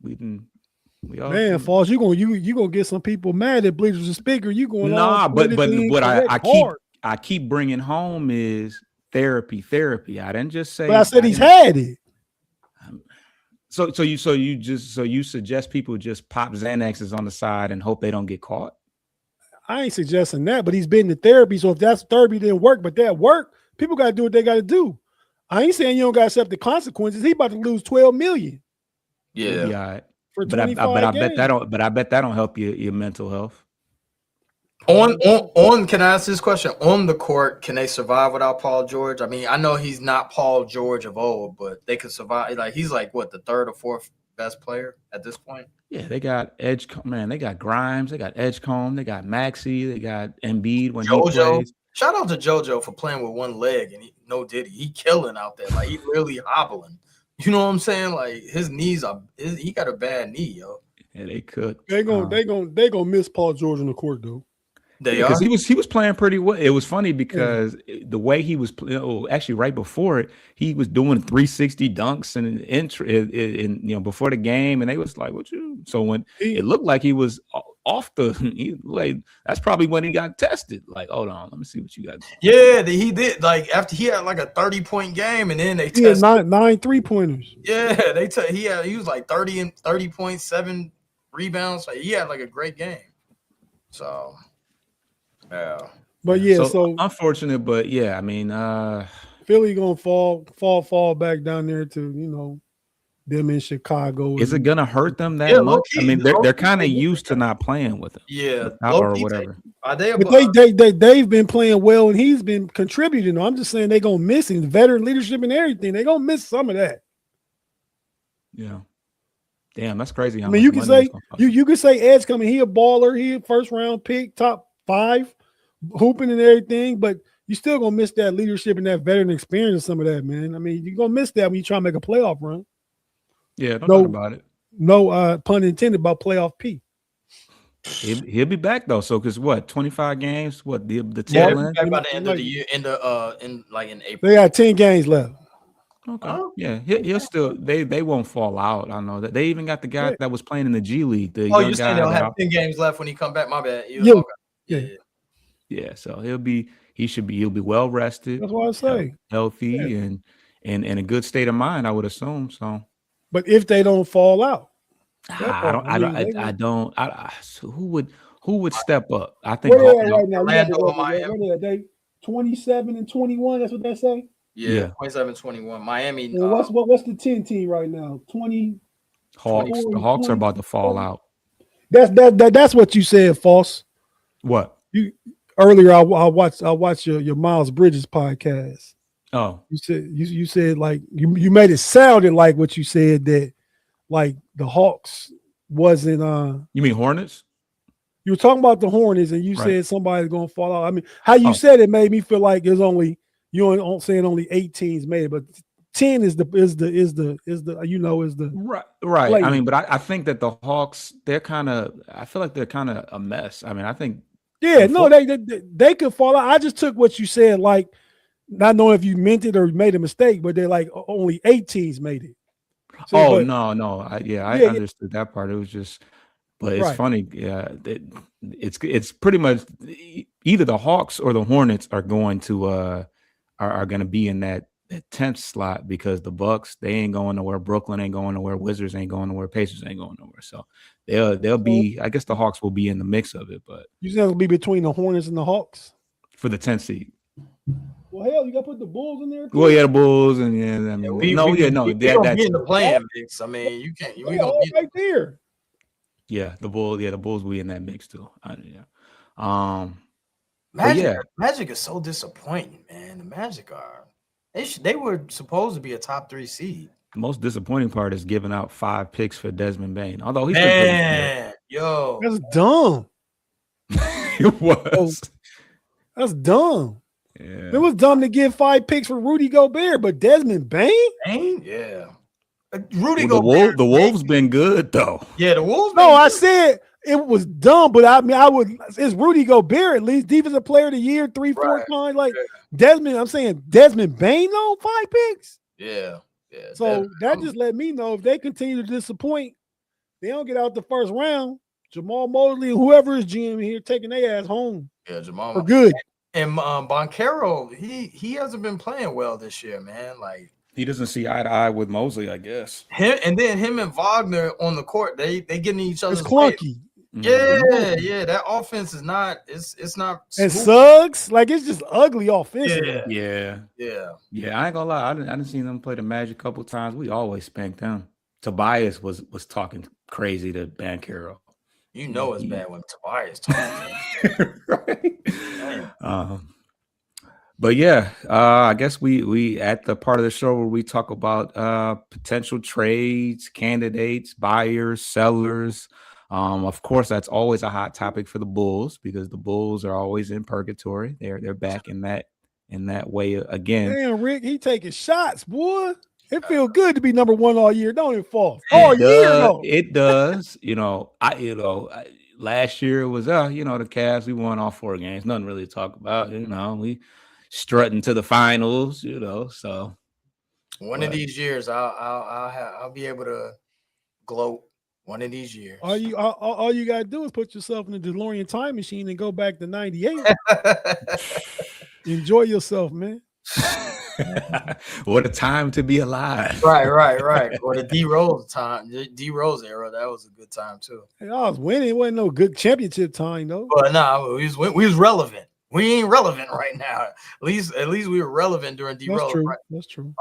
we all Man, Falls, you gonna get some people mad at Bleachers and Speaker. You going but what I hard. keep bringing home is therapy. I didn't just say. But I said he's had it. So you suggest people just pop Xanaxes on the side and hope they don't get caught? I ain't suggesting that, but he's been to therapy. So if that's therapy didn't work, but that worked, people got to do what they got to do. I ain't saying you don't got to accept the consequences. He about to lose 12 million. yeah. For but I bet that don't help your mental health. On can I ask this question? On the court, can they survive without Paul George? I mean, I know he's not Paul George of old, but they could survive. Like he's like what, the third or fourth best player at this point? Yeah, they got they got Grimes, they got Edgecombe, they got Maxey, they got Embiid when he plays. Shout out to JoJo for playing with one leg, and he killing out there. Like he really hobbling. You know what I'm saying? Like his knees he got a bad knee, yo. Yeah, they could. They gonna miss Paul George on the court though. Because he was playing pretty well. It was funny because the way he was actually right before it, he was doing 360 dunks and before the game, and they was like, "What you?" So when it looked like he was off that's probably when he got tested. Like, hold on, let me see what you got. Yeah, he did. Like after he had like a 30-point game, and then they tested 9 3-pointers. Yeah, he was like 30 and 30.7 rebounds. Like he had like a great game. So. Yeah, but so unfortunate, but yeah, I mean, Philly gonna fall back down there to them in Chicago. Is it gonna hurt them that much? I mean, they're kind of used to not playing with him, or whatever. They've been playing well, and he's been contributing. I'm just saying they're gonna miss him, veteran leadership and everything. They're gonna miss some of that. Yeah. Damn, that's crazy. I mean, you can say Ed's coming. He a baller. He a first round pick, top 5, hooping and everything, but you still gonna miss that leadership and that veteran experience, some of that, man. I mean, you're gonna miss that when you try to make a playoff run. Yeah, don't talk about it. No pun intended about playoff P. He'll be back though. So because what, 25 games? What the tail end? Back by the end of the year, in April. They got 10 games left. Okay. Yeah, he'll still they won't fall out. I know that they even got the guy that was playing in the G League. The young you're saying guy they'll have 10 games left when he come back? My bad. Yeah. So he'll be well rested. That's what I say. Healthy and in a good state of mind, I would assume. So, but if they don't fall out, who would step up? I think right now. They 27 and 21. That's what they say. Yeah. 27-21. Miami. What's the 10 team right now? 20. Hawks. The Hawks are about to fall out. That's what you said, False. What? Earlier I watched your Miles Bridges podcast. Oh, you said like you made it sounded like what you said, that like the Hawks wasn't you mean Hornets? You were talking about the Hornets and you said somebody's gonna fall out. I mean, how you said it made me feel like there's only saying only 8 teams made it, but 10 is the right. Play. I mean, but I think that the Hawks, I feel like they're kind of a mess. I mean, I think they could fall out. I just took what you said, like not knowing if you meant it or made a mistake, but they're like only 8 teams made it. So, no. I understood that part. It was just, but it's funny. Yeah, it's pretty much either the Hawks or the Hornets are going to be in that 10th slot, because the Bucks, they ain't going nowhere. Brooklyn ain't going nowhere. Wizards ain't going nowhere. Pacers ain't going nowhere. So they'll be. I guess the Hawks will be in the mix of it, but you said it'll be between the Hornets and the Hawks for the 10th seed. Well, hell, you got to put the Bulls in there too. Well, yeah, the Bulls and that's in the playing mix. I mean, you can't. We don't be right there. Yeah, the Bulls will be in that mix too. Magic is so disappointing, man. The Magic they were supposed to be a top 3 seed. The most disappointing part is giving out 5 picks for Desmond Bane. Although he's that's dumb. It was. That's dumb. Yeah. It was dumb to give 5 picks for Rudy Gobert, but Desmond Bane? Yeah. Rudy Well, Gobert. the Wolves been good though. Yeah, the Wolves. No, been I good. said it was dumb, but I mean, it's Rudy Gobert at least defensive player of the year 3-4 Right. times. Like Yeah. Desmond, I'm saying Desmond Bain though 5 picks. Yeah. So that just let me know if they continue to disappoint, they don't get out the first round. Jamal Mosley and whoever is GM here taking their ass home Yeah, Jamal for good. and Boncaro, he hasn't been playing well this year, man. Like He doesn't see eye to eye with Mosley, I guess. him, and then him and Wagner on the court, they getting in each It's other's way. clunky. Yeah. That offense is not. It's not. And smooth. Suggs, like it's just ugly offensively. Yeah. Yeah. I ain't gonna lie. I didn't see them play the Magic a couple times. We always spanked them. Tobias was talking crazy to Banchero. You know it's bad when Tobias talking. Right. But yeah, I guess we at the part of the show where we talk about potential trades, candidates, buyers, sellers. Of course, that's always a hot topic for the Bulls because the Bulls are always in purgatory. They're back in that way again. Damn, Rick, he taking shots, boy. It feels good to be number one all year, don't it, fall? All year, though. It does. Last year it was the Cavs. We won all 4 games. Nothing really to talk about. We strutting to the finals. So One of these years, I'll be able to gloat. One of these years. All you gotta do is put yourself in the DeLorean time machine and go back to 98. Enjoy yourself, man. What a time to be alive. Right. Or the D Rose time, D Rose era. That was a good time too. Hey, I was winning. It wasn't no good championship time though. But no, we was relevant. We ain't relevant right now. At least we were relevant during D Rose. That's true. Right? That's true.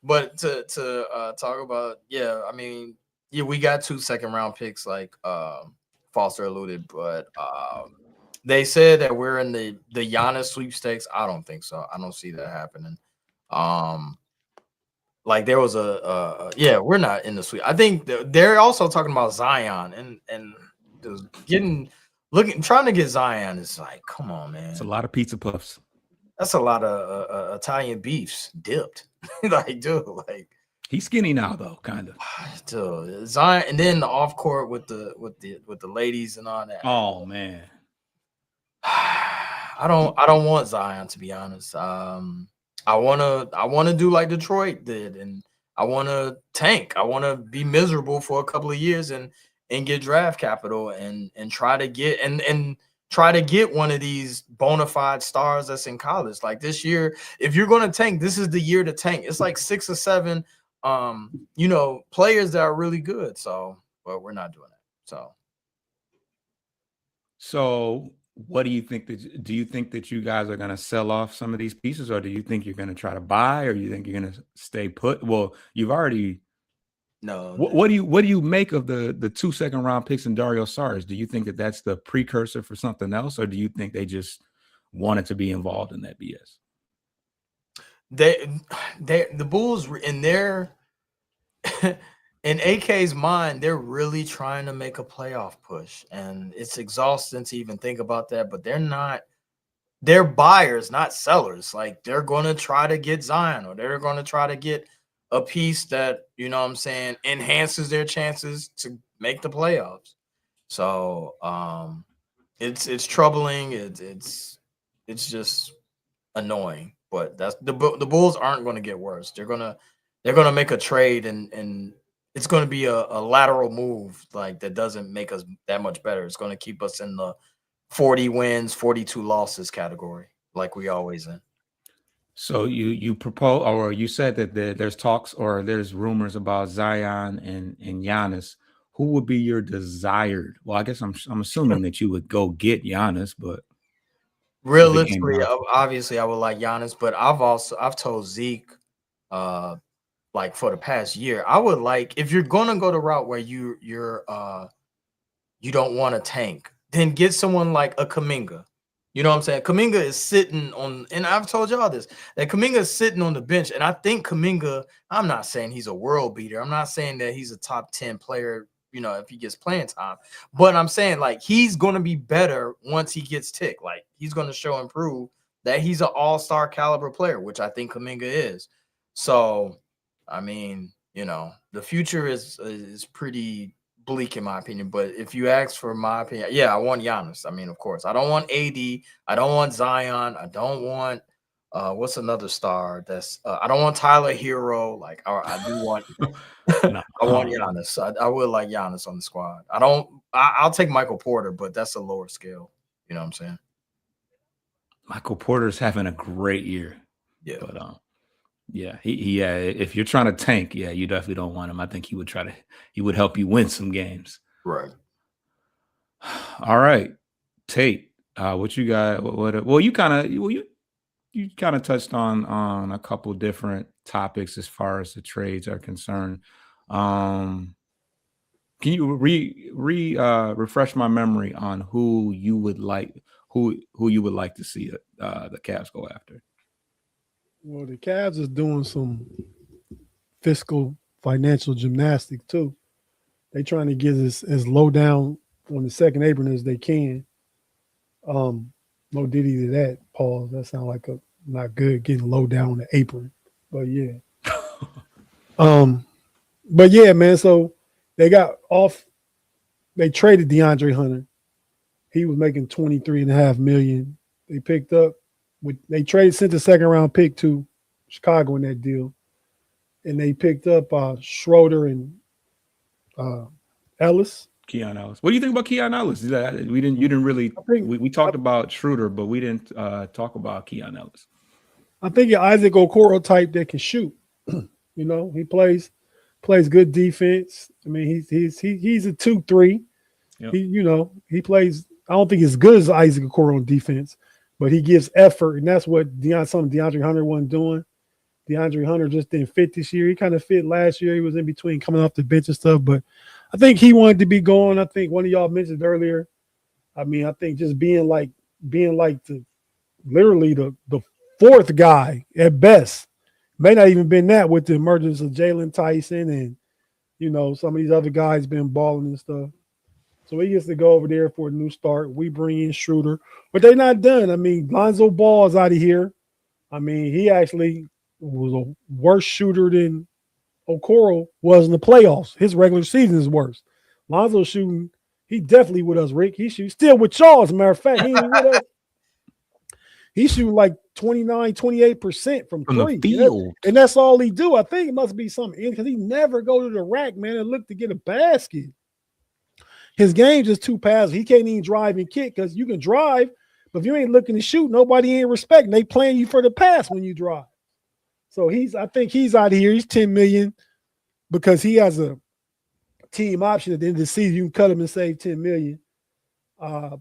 But to talk about, I mean, we got 2 second-round picks, like Foster alluded, but they said that we're in the Giannis sweepstakes. I don't think so. I don't see that happening. Like there was we're not in the sweep. I think they're also talking about Zion and trying to get Zion is like, come on, man. It's a lot of pizza puffs. That's a lot of Italian beefs dipped. Like, dude, like he's skinny now though, kind of. Dude, Zion, and then the off court with the ladies and all that. Oh man. I don't want Zion, to be honest. I wanna do like Detroit did, and I wanna tank. I wanna be miserable for a couple of years and get draft capital and try to get one of these bona fide stars that's in college. Like this year, if you're gonna tank, this is the year to tank. It's like 6 or 7 players that are really good. So, but we're not doing that. So what do you think do you think that you guys are going to sell off some of these pieces, or do you think you're going to try to buy, or you think you're going to stay put? Well, you've already no. What do you make of the 2 second-round picks in Dario Saric? Do you think that that's the precursor for something else, or do you think they just wanted to be involved in that BS? The Bulls in their in AK's mind, they're really trying to make a playoff push, and it's exhausting to even think about that. But they're buyers, not sellers. Like they're going to try to get Zion, or they're going to try to get a piece that, enhances their chances to make the playoffs. So it's troubling. It's just annoying. But that's the Bulls aren't going to get worse. They're gonna make a trade, and it's going to be a lateral move like that doesn't make us that much better. It's going to keep us in the 40 wins, 42 losses category, like we always in. So you propose, or you said that there's talks or there's rumors about Zion and Giannis. Who would be your desired? Well, I guess I'm assuming that you would go get Giannis, but realistically, obviously, I would like Giannis. But I've told Zeke, like for the past year, I would like, if you're gonna go the route where you don't want to tank, then get someone like a Kuminga. You know what I'm saying? Kuminga is sitting on, and I've told y'all this, that Kuminga is sitting on the bench. And I think Kuminga, I'm not saying he's a world beater. I'm not saying that he's a top 10 player, if he gets playing time. But I'm saying, like, he's going to be better once he gets ticked. Like, he's going to show and prove that he's an all-star caliber player, which I think Kuminga is. So, I mean, You know, the future is pretty bleak in my opinion. But if you ask for my opinion, yeah, I want Giannis. I mean, of course, I don't want AD. I don't want Zion. I don't want what's another star that's I don't want Tyler Hero. Like I do want No. I want Giannis. I would like Giannis on the squad. I'll take Michael Porter, but that's a lower scale. You know what I'm saying? Michael Porter's having a great year. Yeah. But yeah, he if you're trying to tank, yeah, you definitely don't want him. I think he would help you win some games. Right. All right. Tate, what you got? Well, you kind of touched on a couple different topics as far as the trades are concerned. Can you refresh my memory on who you would like to see the Cavs go after? Well, the Cavs is doing some fiscal financial gymnastics too. They trying to get as low down on the second apron as they can. No diddy to that, pause. That sounds like a not good getting low down on the apron. But yeah. But yeah, man. So they got off. They traded DeAndre Hunter. He was making $23.5 million. They picked up sent the second round pick to Chicago in that deal. And they picked up Schroeder and Ellis. Keon Ellis. What do you think about Keon Ellis? You didn't really. We talked about Schroeder, but we didn't talk about Keon Ellis. I think you're Isaac Okoro type that can shoot. You know, he plays good defense. I mean, he's a 2-3. Yep. He plays. I don't think as good as Isaac Okoro on defense, but he gives effort, and that's what DeAndre Hunter wasn't doing. DeAndre Hunter just didn't fit this year. He kind of fit last year. He was in between coming off the bench and stuff, but I think he wanted to be going. I think one of y'all mentioned earlier. I mean, I think just being like literally the fourth guy at best. May not even been that with the emergence of Jalen Tyson and, some of these other guys been balling and stuff. So he gets to go over there for a new start. We bring in Schroeder, but they're not done. I mean, Lonzo Ball is out of here. I mean, he actually was a worse shooter than Okoro was in the playoffs. His regular season is worse. Lonzo shooting, he definitely with us, Rick. He shoots still with y'all, as a matter of fact. He ain't with us. He's shooting like 28% from three. The field. And that's all he do. I think it must be something because he never go to the rack, man, and look to get a basket. His game's just too passive. He can't even drive and kick because you can drive, but if you ain't looking to shoot, nobody ain't respecting. They playing you for the pass when you drive. So I think he's out of here. He's $10 million because he has a team option at the end of the season. You can cut him and save $10 million.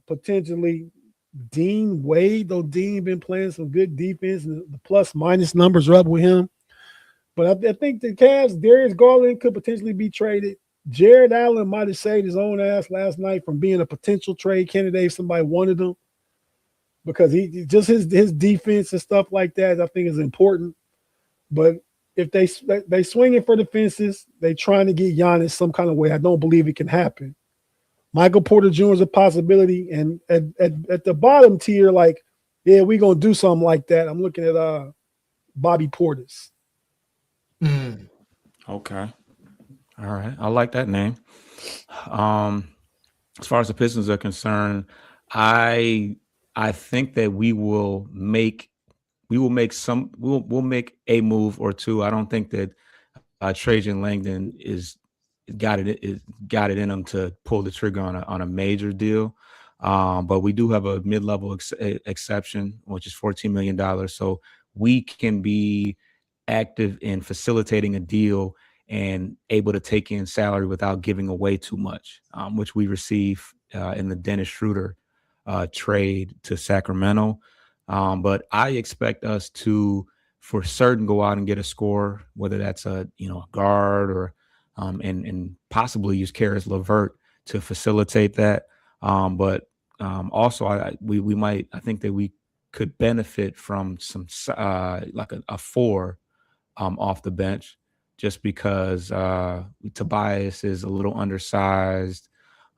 Potentially Dean Wade, though Dean been playing some good defense and the plus minus numbers are up with him. But I think the Cavs, Darius Garland could potentially be traded. Jared Allen might have saved his own ass last night from being a potential trade candidate if somebody wanted him, because he just his defense and stuff like that I think is important. But if they swinging for the fences, they trying to get Giannis some kind of way. I don't believe it can happen. Michael Porter Jr. is a possibility, and at the bottom tier, like, yeah, we're gonna do something like that. I'm looking at Bobby Portis. Okay. All right. I like that name. As far as the Pistons are concerned, I think that we'll make a move or two. I don't think that Trajan Langdon got it in him to pull the trigger on a major deal. But we do have a mid-level exception, which is $14 million. So we can be active in facilitating a deal and able to take in salary without giving away too much, which we receive in the Dennis Schroeder trade to Sacramento. But I expect us to, for certain, go out and get a scorer, whether that's a guard or and possibly use Karis LeVert to facilitate that. But also, I think that we could benefit from some like a four off the bench, just because Tobias is a little undersized.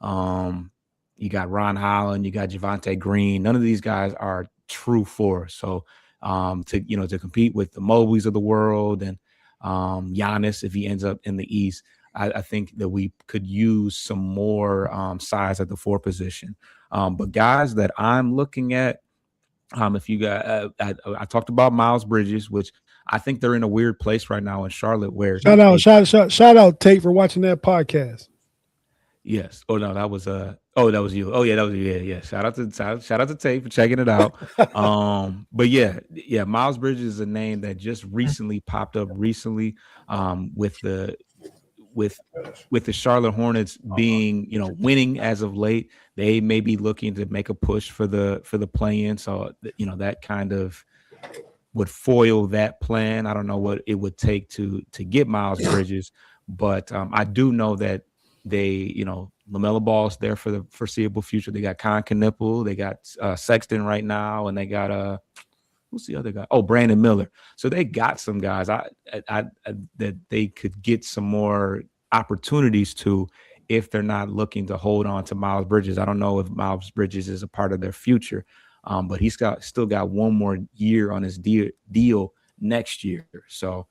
You got Ron Holland, you got Javonte Green. None of these guys are true fours. So to compete with the Mobleys of the world and Giannis, if he ends up in the East, I think that we could use some more size at the 4 position. But guys that I'm looking at, if you got, I talked about Miles Bridges, which I think they're in a weird place right now in Charlotte where shout out Tate for watching that podcast. Yes. Oh no, that was that was you. Oh yeah, that was you. Yeah. Shout out to Tate for checking it out. But yeah, Miles Bridges is a name that just recently popped up with the Charlotte Hornets being, winning as of late. They may be looking to make a push for the play-in. So that kind of would foil that plan. I don't know what it would take to get Miles Bridges, but I do know that they, LaMelo Ball's there for the foreseeable future. They got Con Knipple, they got Sexton right now, and they got who's the other guy? Oh, Brandon Miller. So they got some guys that they could get some more opportunities to if they're not looking to hold on to Miles Bridges. I don't know if Miles Bridges is a part of their future, but he's still got one more year on his deal next year. So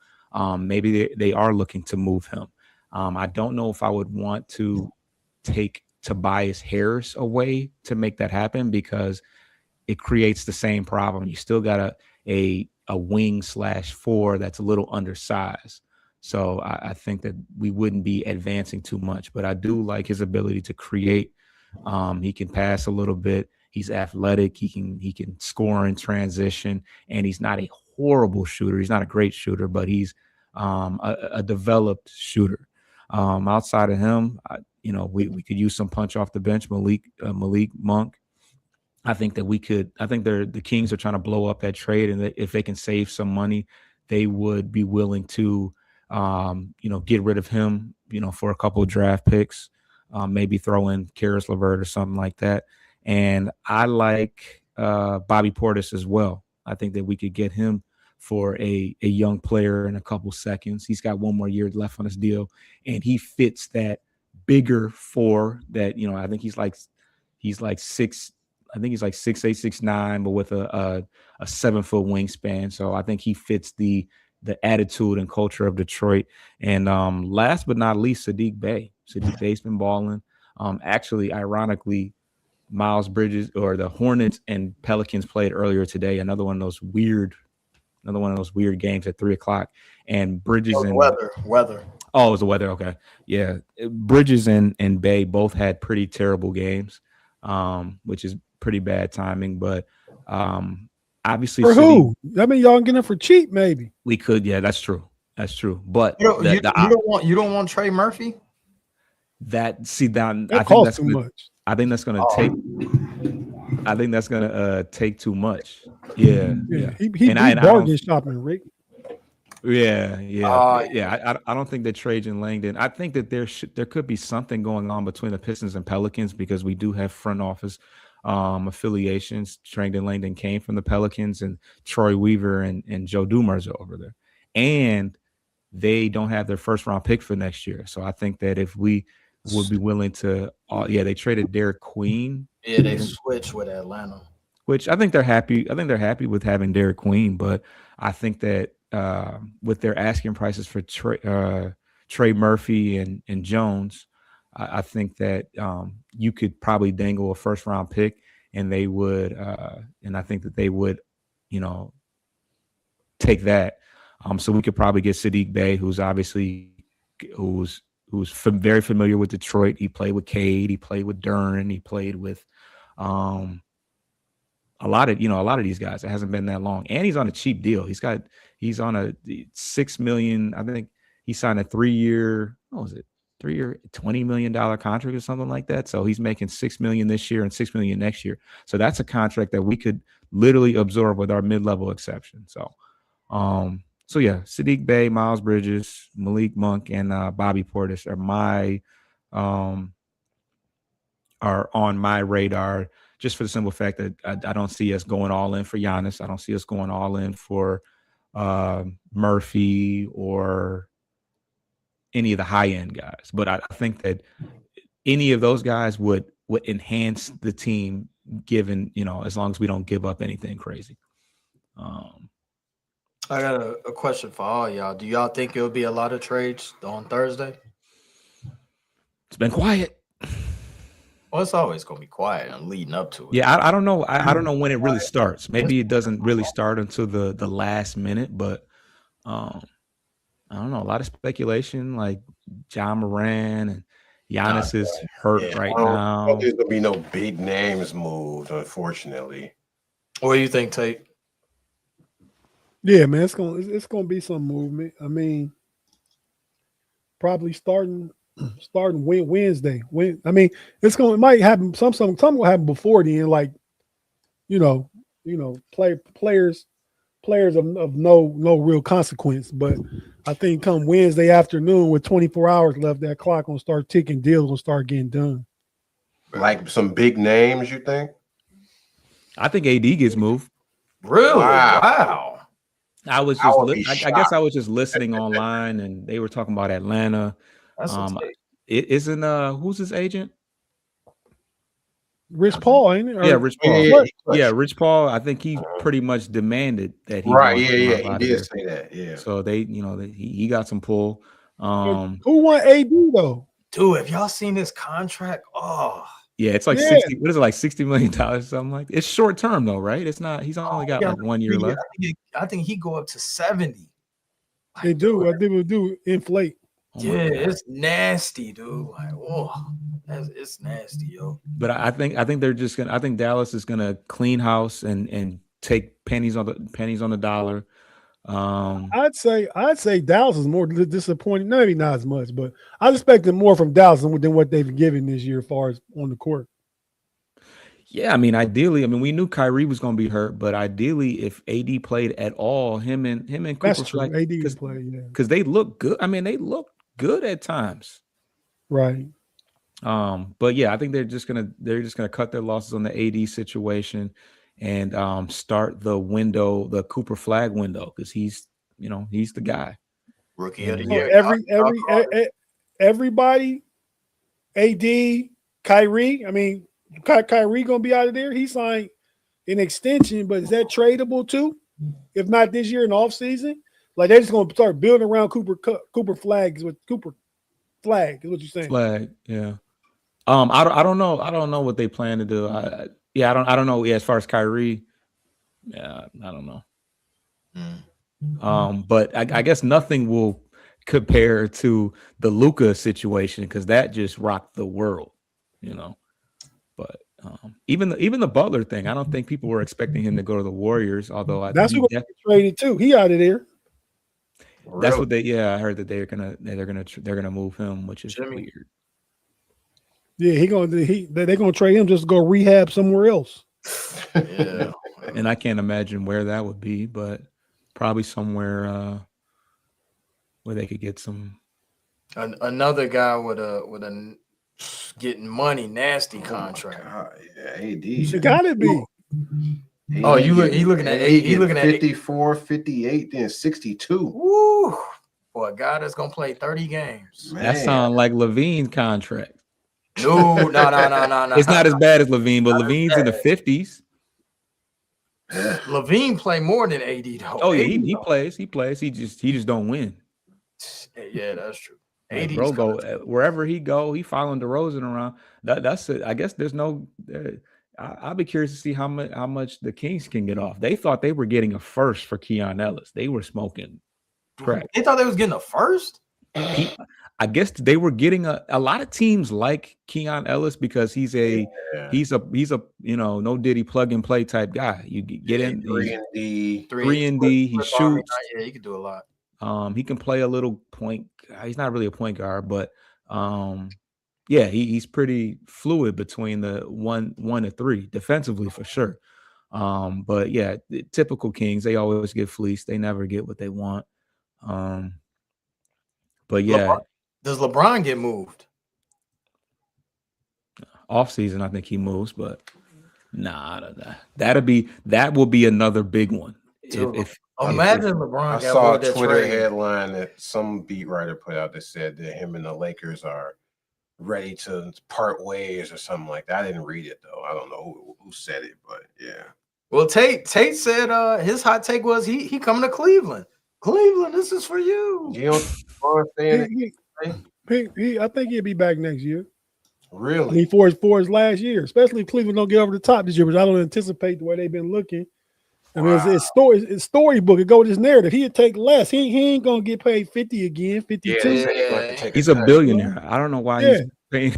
maybe they are looking to move him. I don't know if I would want to take Tobias Harris away to make that happen because it creates the same problem. You still got a wing /4 that's a little undersized. So I think that we wouldn't be advancing too much, but I do like his ability to create. He can pass a little bit. He's athletic. He can score in transition, and he's not a horrible shooter. He's not a great shooter, but he's a developed shooter. Outside of him, we could use some punch off the bench. Malik Monk. I think that the Kings are trying to blow up that trade, and that if they can save some money, they would be willing to, get rid of him, for a couple of draft picks, maybe throw in Karis LeVert or something like that. And I like Bobby Portis as well. I think that we could get him for a young player in a couple seconds. He's got one more year left on his deal, and he fits that bigger 4 that, I think he's like 6'8", 6'9", but with a 7-foot wingspan. So I think he fits the attitude and culture of Detroit. And last but not least, Sadiq Bey. Sadiq Bey's been balling. Actually, ironically, Miles Bridges or the Hornets and Pelicans played earlier today. Another one of those weird games at 3:00. And Bridges and weather. Oh, it was the weather. Okay. Yeah. Bridges and Bey both had pretty terrible games, which is pretty bad timing. But obviously, for who? I mean, y'all getting it for cheap, maybe. We could. Yeah, that's true. That's true. But you don't want Trey Murphy. That costs too much. I think that's gonna take. I think that's gonna take too much. Yeah. He bargain shopping, Rick. Yeah. I don't think that Trajan Langdon. I think that there could be something going on between the Pistons and Pelicans because we do have front office affiliations. Trajan Langdon came from the Pelicans, and Troy Weaver and Joe Dumars are over there, and they don't have their first round pick for next year. So I think that if we would be willing to, they traded Derek Queen. Yeah, they switched with Atlanta, which I think they're happy. I think they're happy with having Derek Queen, but I think that with their asking prices for Trey Murphy and Jones, I think that you could probably dangle a first round pick, and they would, and I think that they would, take that. So we could probably get Sadiq Bey, who's very familiar with Detroit. He played with Cade, he played with Dern, he played with a lot of these guys. It hasn't been that long, and he's on a cheap deal. He's on a $6 million. I think he signed a 3-year. What was it? 3-year, $20 million contract or something like that. So he's making $6 million this year and $6 million next year. So that's a contract that we could literally absorb with our mid-level exception. So, Sadiq Bey, Miles Bridges, Malik Monk, and Bobby Portis are on my radar, just for the simple fact that I don't see us going all in for Giannis. I don't see us going all in for Murphy or any of the high-end guys. But I think that any of those guys would enhance the team, given, as long as we don't give up anything crazy. I got a question for all y'all. Do y'all think it'll be a lot of trades on Thursday? It's been quiet. Well, it's always gonna be quiet and leading up to it. Yeah, I don't know. I don't know when it really starts. Maybe it doesn't really start until the last minute, but I don't know. A lot of speculation, like John Moran and Giannis is hurt right I don't now. think there's gonna be no big names moved, unfortunately. What do you think, Tate? Yeah, man, it's gonna be some movement. I mean, probably starting Wednesday. I mean, it might happen. Some will happen before then. Like, players of no real consequence. But I think come Wednesday afternoon with 24 hours left, that clock gonna start ticking. Deals gonna start getting done. Like some big names, you think? I think AD gets moved. Really? Wow. I was I would just, be I guess I was just listening online, and they were talking about Atlanta. That's a take. It isn't who's his agent? Rich Paul, ain't it? Yeah, Rich Paul. Yeah, Yeah, Rich Paul. I think he pretty much demanded that he right. wants Yeah, him yeah. up He out of did there. say that. Yeah. So he got some pull. Who won AD though? Dude, have y'all seen this contract? Oh, Yeah, it's like 60. What is it, like $60 million? Something like that? It's short term though, right? It's not. He's only got like 1 year left. I think he go up to 70. They do. I think we do inflate. Oh my Yeah, God. it's nasty, dude. Like, oh, it's nasty, yo. But I think they're just gonna. I think Dallas is gonna clean house and take pennies on the dollar. I'd say Dallas is more disappointing. Maybe not as much, but I expected more from Dallas than what they've given this year, as far as on the court. Yeah, I mean, ideally, we knew Kyrie was going to be hurt, but ideally, if AD played at all, him and Cooper That's true. Flag, AD can play, yeah. because they look good. I mean, they look good at times. Right. But yeah, I think they're just gonna cut their losses on the AD situation and start the Cooper Flag window, because he's the guy. Rookie of the And year. Everybody, AD, Kyrie. I mean, Kyrie gonna be out of there. He signed an extension, but is that tradable too? If not this year in the offseason? Like they're just gonna start building around Cooper Flag is what you're saying. Flag, yeah. I don't know. I don't know what they plan to do. I don't know. Yeah, as far as Kyrie, yeah, I don't know. But I guess nothing will compare to the Luka situation, because that just rocked the world, But even the Butler thing, I don't think people were expecting him to go to the Warriors. Although that's who got traded too. He out of there. That's what they. Yeah, I heard that they're gonna move him, which is weird. Yeah, they're gonna trade him just to go rehab somewhere else. Yeah, and I can't imagine where that would be, but probably somewhere where they could get some. Another guy with a getting money, nasty contract. Yeah, AD. It gotta be. Oh, he looking at 54, 58, then 62. Woo! For a guy that's gonna play 30 games. Man. That sounds like Levine's contract. No. It's not as bad as Levine, but Levine's in the 50s. Levine play more than AD though. Oh yeah, he plays. He just don't win. Yeah, that's true. AD bro go wherever he go, he following DeRozan around. That's it. I guess there's no. I'll be curious to see how much the Kings can get off. They thought they were getting a first for Keon Ellis. They were smoking crack. They thought they was getting a first. I guess they were getting a lot of teams like Keon Ellis, because he's a no Diddy plug and play type guy. You get in 3 and D. He shoots. Yeah, he can do a lot. He can play a little point. He's not really a point guard, but yeah, he's pretty fluid between the 1 and 3 defensively for sure. But yeah, the typical Kings, they always get fleeced. They never get what they want. But yeah, does LeBron get moved? Off season, I think he moves, but nah, that will be another big one. Imagine LeBron. I saw a Twitter headline that some beat writer put out that said that him and the Lakers are ready to part ways or something like that. I didn't read it though. I don't know who said it, but yeah. Well, Tate said his hot take was he coming to Cleveland. Cleveland, this is for you. You don't understand I think he'll be back next year. I really. mean, for his last year, especially if Cleveland don't get over the top this year, which I don't anticipate the way they've been looking. I mean, it's storybook. It go with his narrative. He'd take less. He ain't gonna get paid 50 again, 52. Yeah. He's a billionaire. I don't know why he's paying.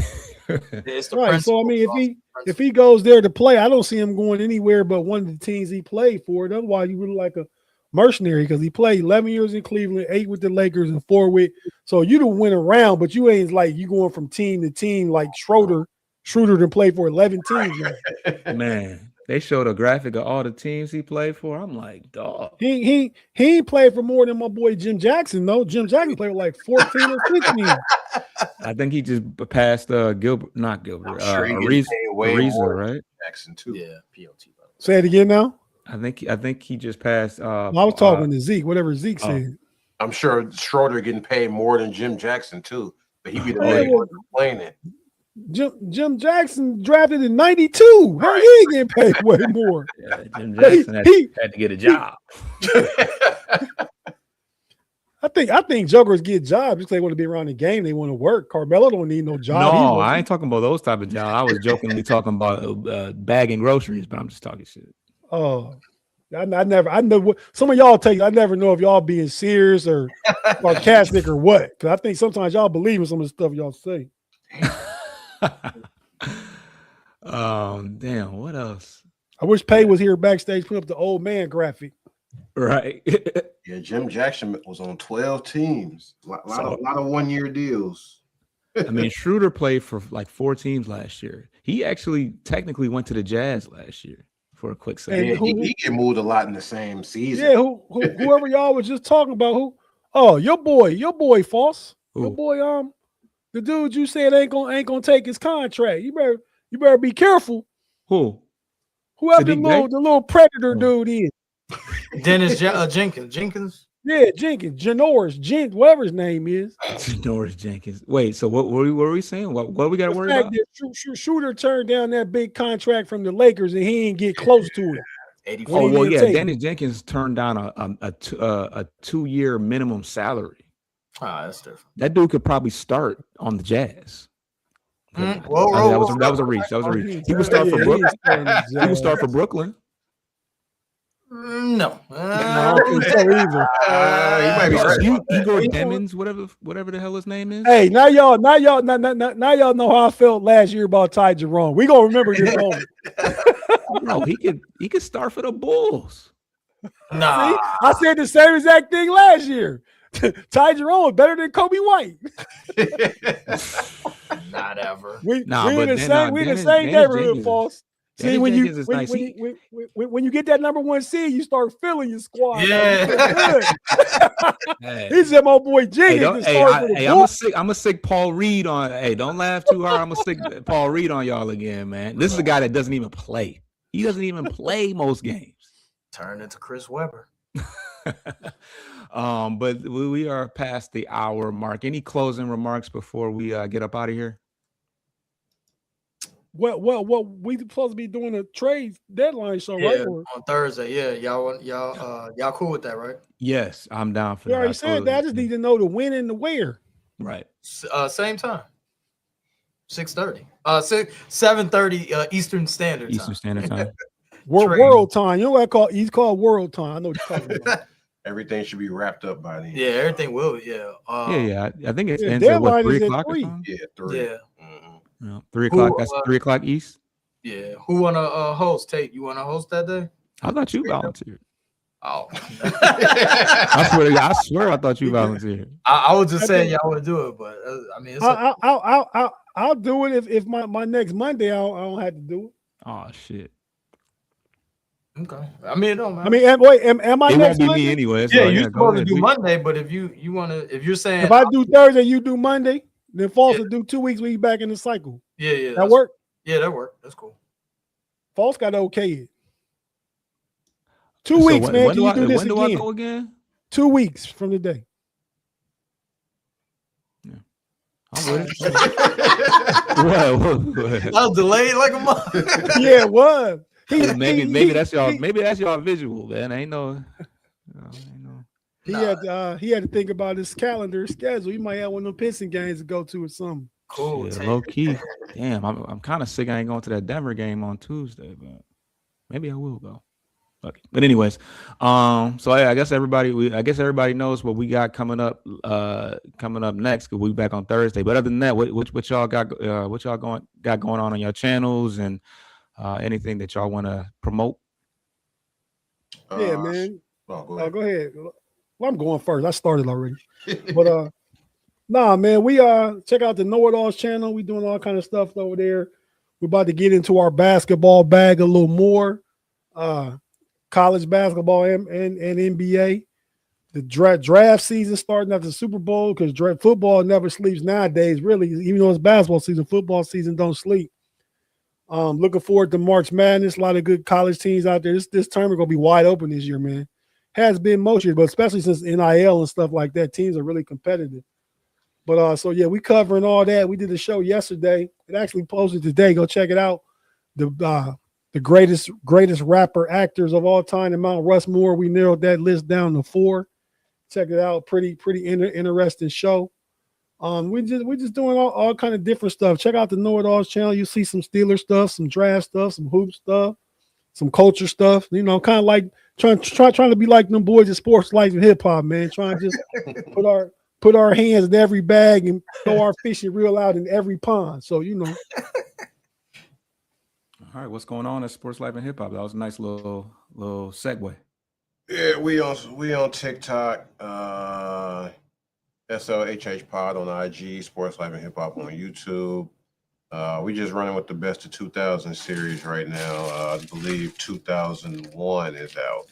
It's the Right. So I mean, principle. if he goes there to play, I don't see him going anywhere but one of the teams he played for. Otherwise, you really like a mercenary because he played 11 years in Cleveland, 8 with the Lakers, and 4 with. So you don't win around, but you ain't like you going from team to team like Schroeder done played for 11 teams. Man, they showed a graphic of all the teams he played for. I'm like, dog. He ain't played for more than my boy Jim Jackson though. Jim Jackson played with like 14 or 15. I think he just passed Gilbert, not Gilbert, I'm sure he Ariza, paid way Ariza, more right? Jackson too. Yeah, POT. Say it again now. I think he just passed. I was talking to Zeke, whatever Zeke said. I'm sure Schroeder getting paid more than Jim Jackson too, but he be the Yeah, only well, one complaining. Jim Jackson drafted in 92. How he ain't getting paid way more? Yeah, Jim Jackson had to get a job. I think jokers get jobs because they want to be around the game. They want to work. Carmelo don't need no job. No, I ain't talking about those type of jobs. I was jokingly talking about bagging groceries, but I'm just talking shit. Oh, I know some of y'all tell you. I never know if y'all being serious or sarcastic or what. Because I think sometimes y'all believe in some of the stuff y'all say. Damn, what else? I wish Pay was here backstage putting up the old man graphic. Right. Yeah, Jim Jackson was on 12 teams. A lot of 1-year deals. I mean, Schroeder played for like 4 teams last year. He actually technically went to the Jazz last year for a quick second. Yeah, he get moved a lot in the same season. Yeah, whoever y'all was just talking about, who? Oh, your boy, Foss. Who? Your boy, the dude you said ain't gonna take his contract. You better be careful. Who? Whoever Sadiq Bey? the little predator dude is. Dennis Jenkins. Yeah, Jenkins, whatever his name is. Norris Jenkins. Wait, so what were we saying? What we got to worry about? Shooter turned down that big contract from the Lakers and he didn't get close to it. 84. Oh well, yeah. take Dennis Jenkins turned down a 2-year minimum salary. That's different. That dude could probably start on the Jazz. That was a reach. He would start for Brooklyn. He would start for Brooklyn. No. No, I don't think so either. He might be right. Igor Demons, whatever the hell his name is. Hey, now y'all know how I felt last year about Ty Jerome. We gonna remember this moment. No, he could start for the Bulls. Nah. See? I said the same exact thing last year. Ty Jerome is better than Kobe White. Not ever. We in the Dennis same neighborhood, Jenkins. Foss. See, when you get that number 1 seed, you start feeling your squad. Yeah. He said, "My boy Jenkins." I'm a sick Paul Reed on. Hey, don't laugh too hard. I'm a sick Paul Reed on y'all again, man. This is a guy that doesn't even play. He doesn't even play most games. Turn into Chris Webber. But we are past the hour mark. Any closing remarks before we get up out of here? Well, we supposed to be doing a trade deadline show, right? On Thursday. Yeah, y'all cool with that, right? Yes, I'm down for You that. already said that. I just need to know the when and the where. Right. Same time. 6:30. 7:30 Eastern Standard Time. World time. You know what I call? He's called world time. I know what you're talking about. Everything should be wrapped up by then. Yeah, everything will. Yeah. I think it Yeah, ends at what, deadline 3 is at o'clock or 3. something? Yeah, 3. Yeah. Yeah, 3 o'clock. That's 3 o'clock East. Yeah. Who wanna host? Tate, you wanna host that day? I thought you volunteered. Oh. I swear I thought you volunteered. I was just saying y'all want to do it, but I mean, it's I'll do it if my next Monday I don't have to do it. Oh shit. okay. I mean, it don't matter. I mean, am I It next won't be Monday? me anyway. yeah, you're supposed to do Monday, but if you want to, if you're saying If I do Thursday, you do Monday. Then False will do 2 weeks. We back in the cycle. yeah, That work? Yeah, that work. That's cool. False got to okay it. 2 weeks, man. Can you do this again? When do I go again? 2 weeks from the day. Yeah. I'm with it. What? I was delayed like a month. Yeah, it was. Maybe that's y'all. Maybe that's y'all visual, man. Ain't no. He had to think about his calendar schedule. He might have one of them Piston games to go to or something. Cool. Shit, low key. Damn, I'm kind of sick. I ain't going to that Denver game on Tuesday, but maybe I will go. Okay. But anyways, so I guess everybody knows what we got coming up next. Cause we'll be back on Thursday. But other than that, what y'all got going on your channels and anything that y'all want to promote? Yeah, man. Go ahead. Go ahead. Well, I'm going first. I started already. But nah, man, we check out the Know It Alls channel. We doing all kind of stuff over there. We're about to get into our basketball bag a little more. College basketball and NBA. The draft season starting after the Super Bowl because football never sleeps nowadays, really. Even though it's basketball season, football season don't sleep. Looking forward to March Madness. A lot of good college teams out there. This tournament gonna be wide open this year, man. Has been most years, but especially since NIL and stuff like that, teams are really competitive. But so yeah, we covering all that. We did a show yesterday. It actually posted today. Go check it out. The greatest rapper actors of all time in Mount Rushmore. We narrowed that list down to 4. Check it out. Pretty interesting show. We just doing all kind of different stuff. Check out the Know It Alls channel. You see some Steeler stuff, some draft stuff, some hoop stuff, some culture stuff. You know, kind of like trying to be like them boys in sports, life, and hip hop, man. Trying to just put our hands in every bag and throw our fishing reel out in every pond. So you know. All right, what's going on at Sports Life and Hip Hop? That was a nice little segue. Yeah, we on TikTok, SLHH Pod on IG, Sports Life and Hip Hop on YouTube. We just running with the Best of 2000 series right now. I believe 2001 is out.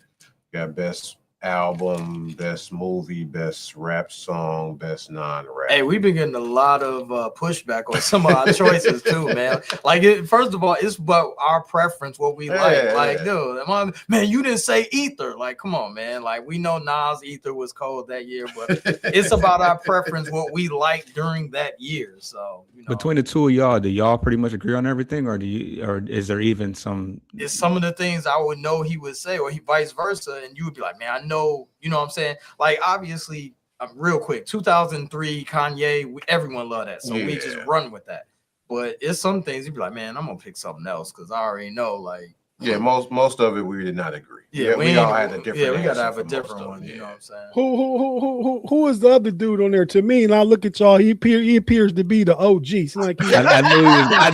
Got best album, best movie, best rap song, best non-rap. Hey, we've been getting a lot of pushback on some of our choices too, man. Like, first of all, it's about our preference, what we like. Like, dude, man, you didn't say Ether. Like, come on, man. Like, we know Nas Ether was cold that year, but it's about our preference, what we like during that year. So, you know, between the two of y'all, do y'all pretty much agree on everything, or is there even some? It's some of the things I would know he would say, or vice versa, and you would be like, man, I know, you know what I'm saying? Like, obviously, real quick, 2003 Kanye, everyone loved that, so we just run with that. But it's some things you'd be like, man, I'm gonna pick something else because I already know, like. Yeah, most of it we did not agree. Yeah, we all had a different. Yeah, we gotta have a different one. You know what I'm saying? Who is the other dude on there? To me, and I look at y'all, he appears to be the OG. Seems like I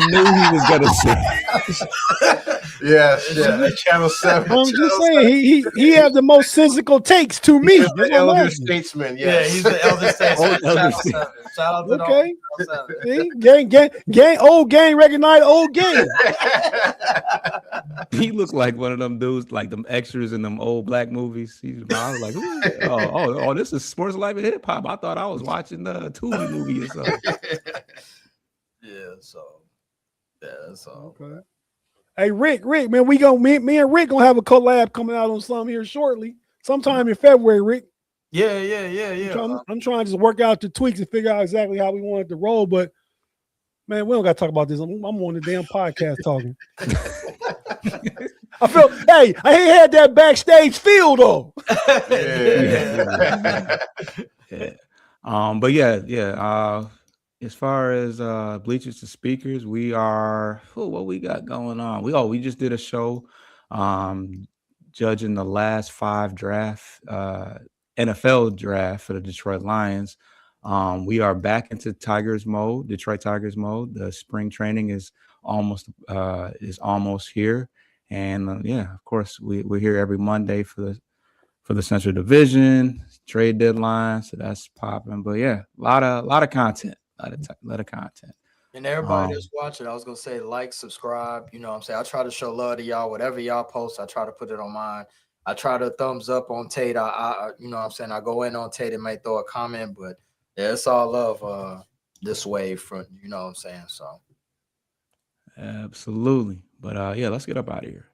knew he was gonna say. Yeah, Channel 7. I'm just saying he has the most sensical takes to me. He's the elder statesman. Yeah, he's the elder statesman. Shout out to okay. Gang, old gang, recognize old gang. He looked like one of them dudes, like them extras in them old black movies. I was like, oh, this is Sports Life and Hip Hop. I thought I was watching the Tubi movie or something. Yeah, so. Okay. Hey, Rick, man, me and Rick gonna have a collab coming out on something here shortly, sometime in February, Rick. Yeah. I'm trying to just work out the tweaks and figure out exactly how we want it to roll. But man, we don't got to talk about this. I'm on the damn podcast talking. I had that backstage feel though. Yeah. But yeah. As far as bleachers to speakers, we are. What we got going on? We just did a show, judging the last 5 NFL draft for the Detroit Lions. We are back into Detroit Tigers mode. The spring training is almost here, and of course we're here every Monday for the Central Division trade deadline. So that's popping. But yeah, a lot of content, a lot of content. And everybody that's watching, I was gonna say like, subscribe. You know what I'm saying? I try to show love to y'all. Whatever y'all post, I try to put it on mine. I try to thumbs up on Tate. I you know what I'm saying? I go in on Tate and may throw a comment, but yeah, it's all love this way from, you know what I'm saying? So absolutely. But let's get up out of here.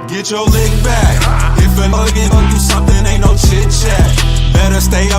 Get your lick back. If a nigga do something, ain't no chit chat. Better stay up.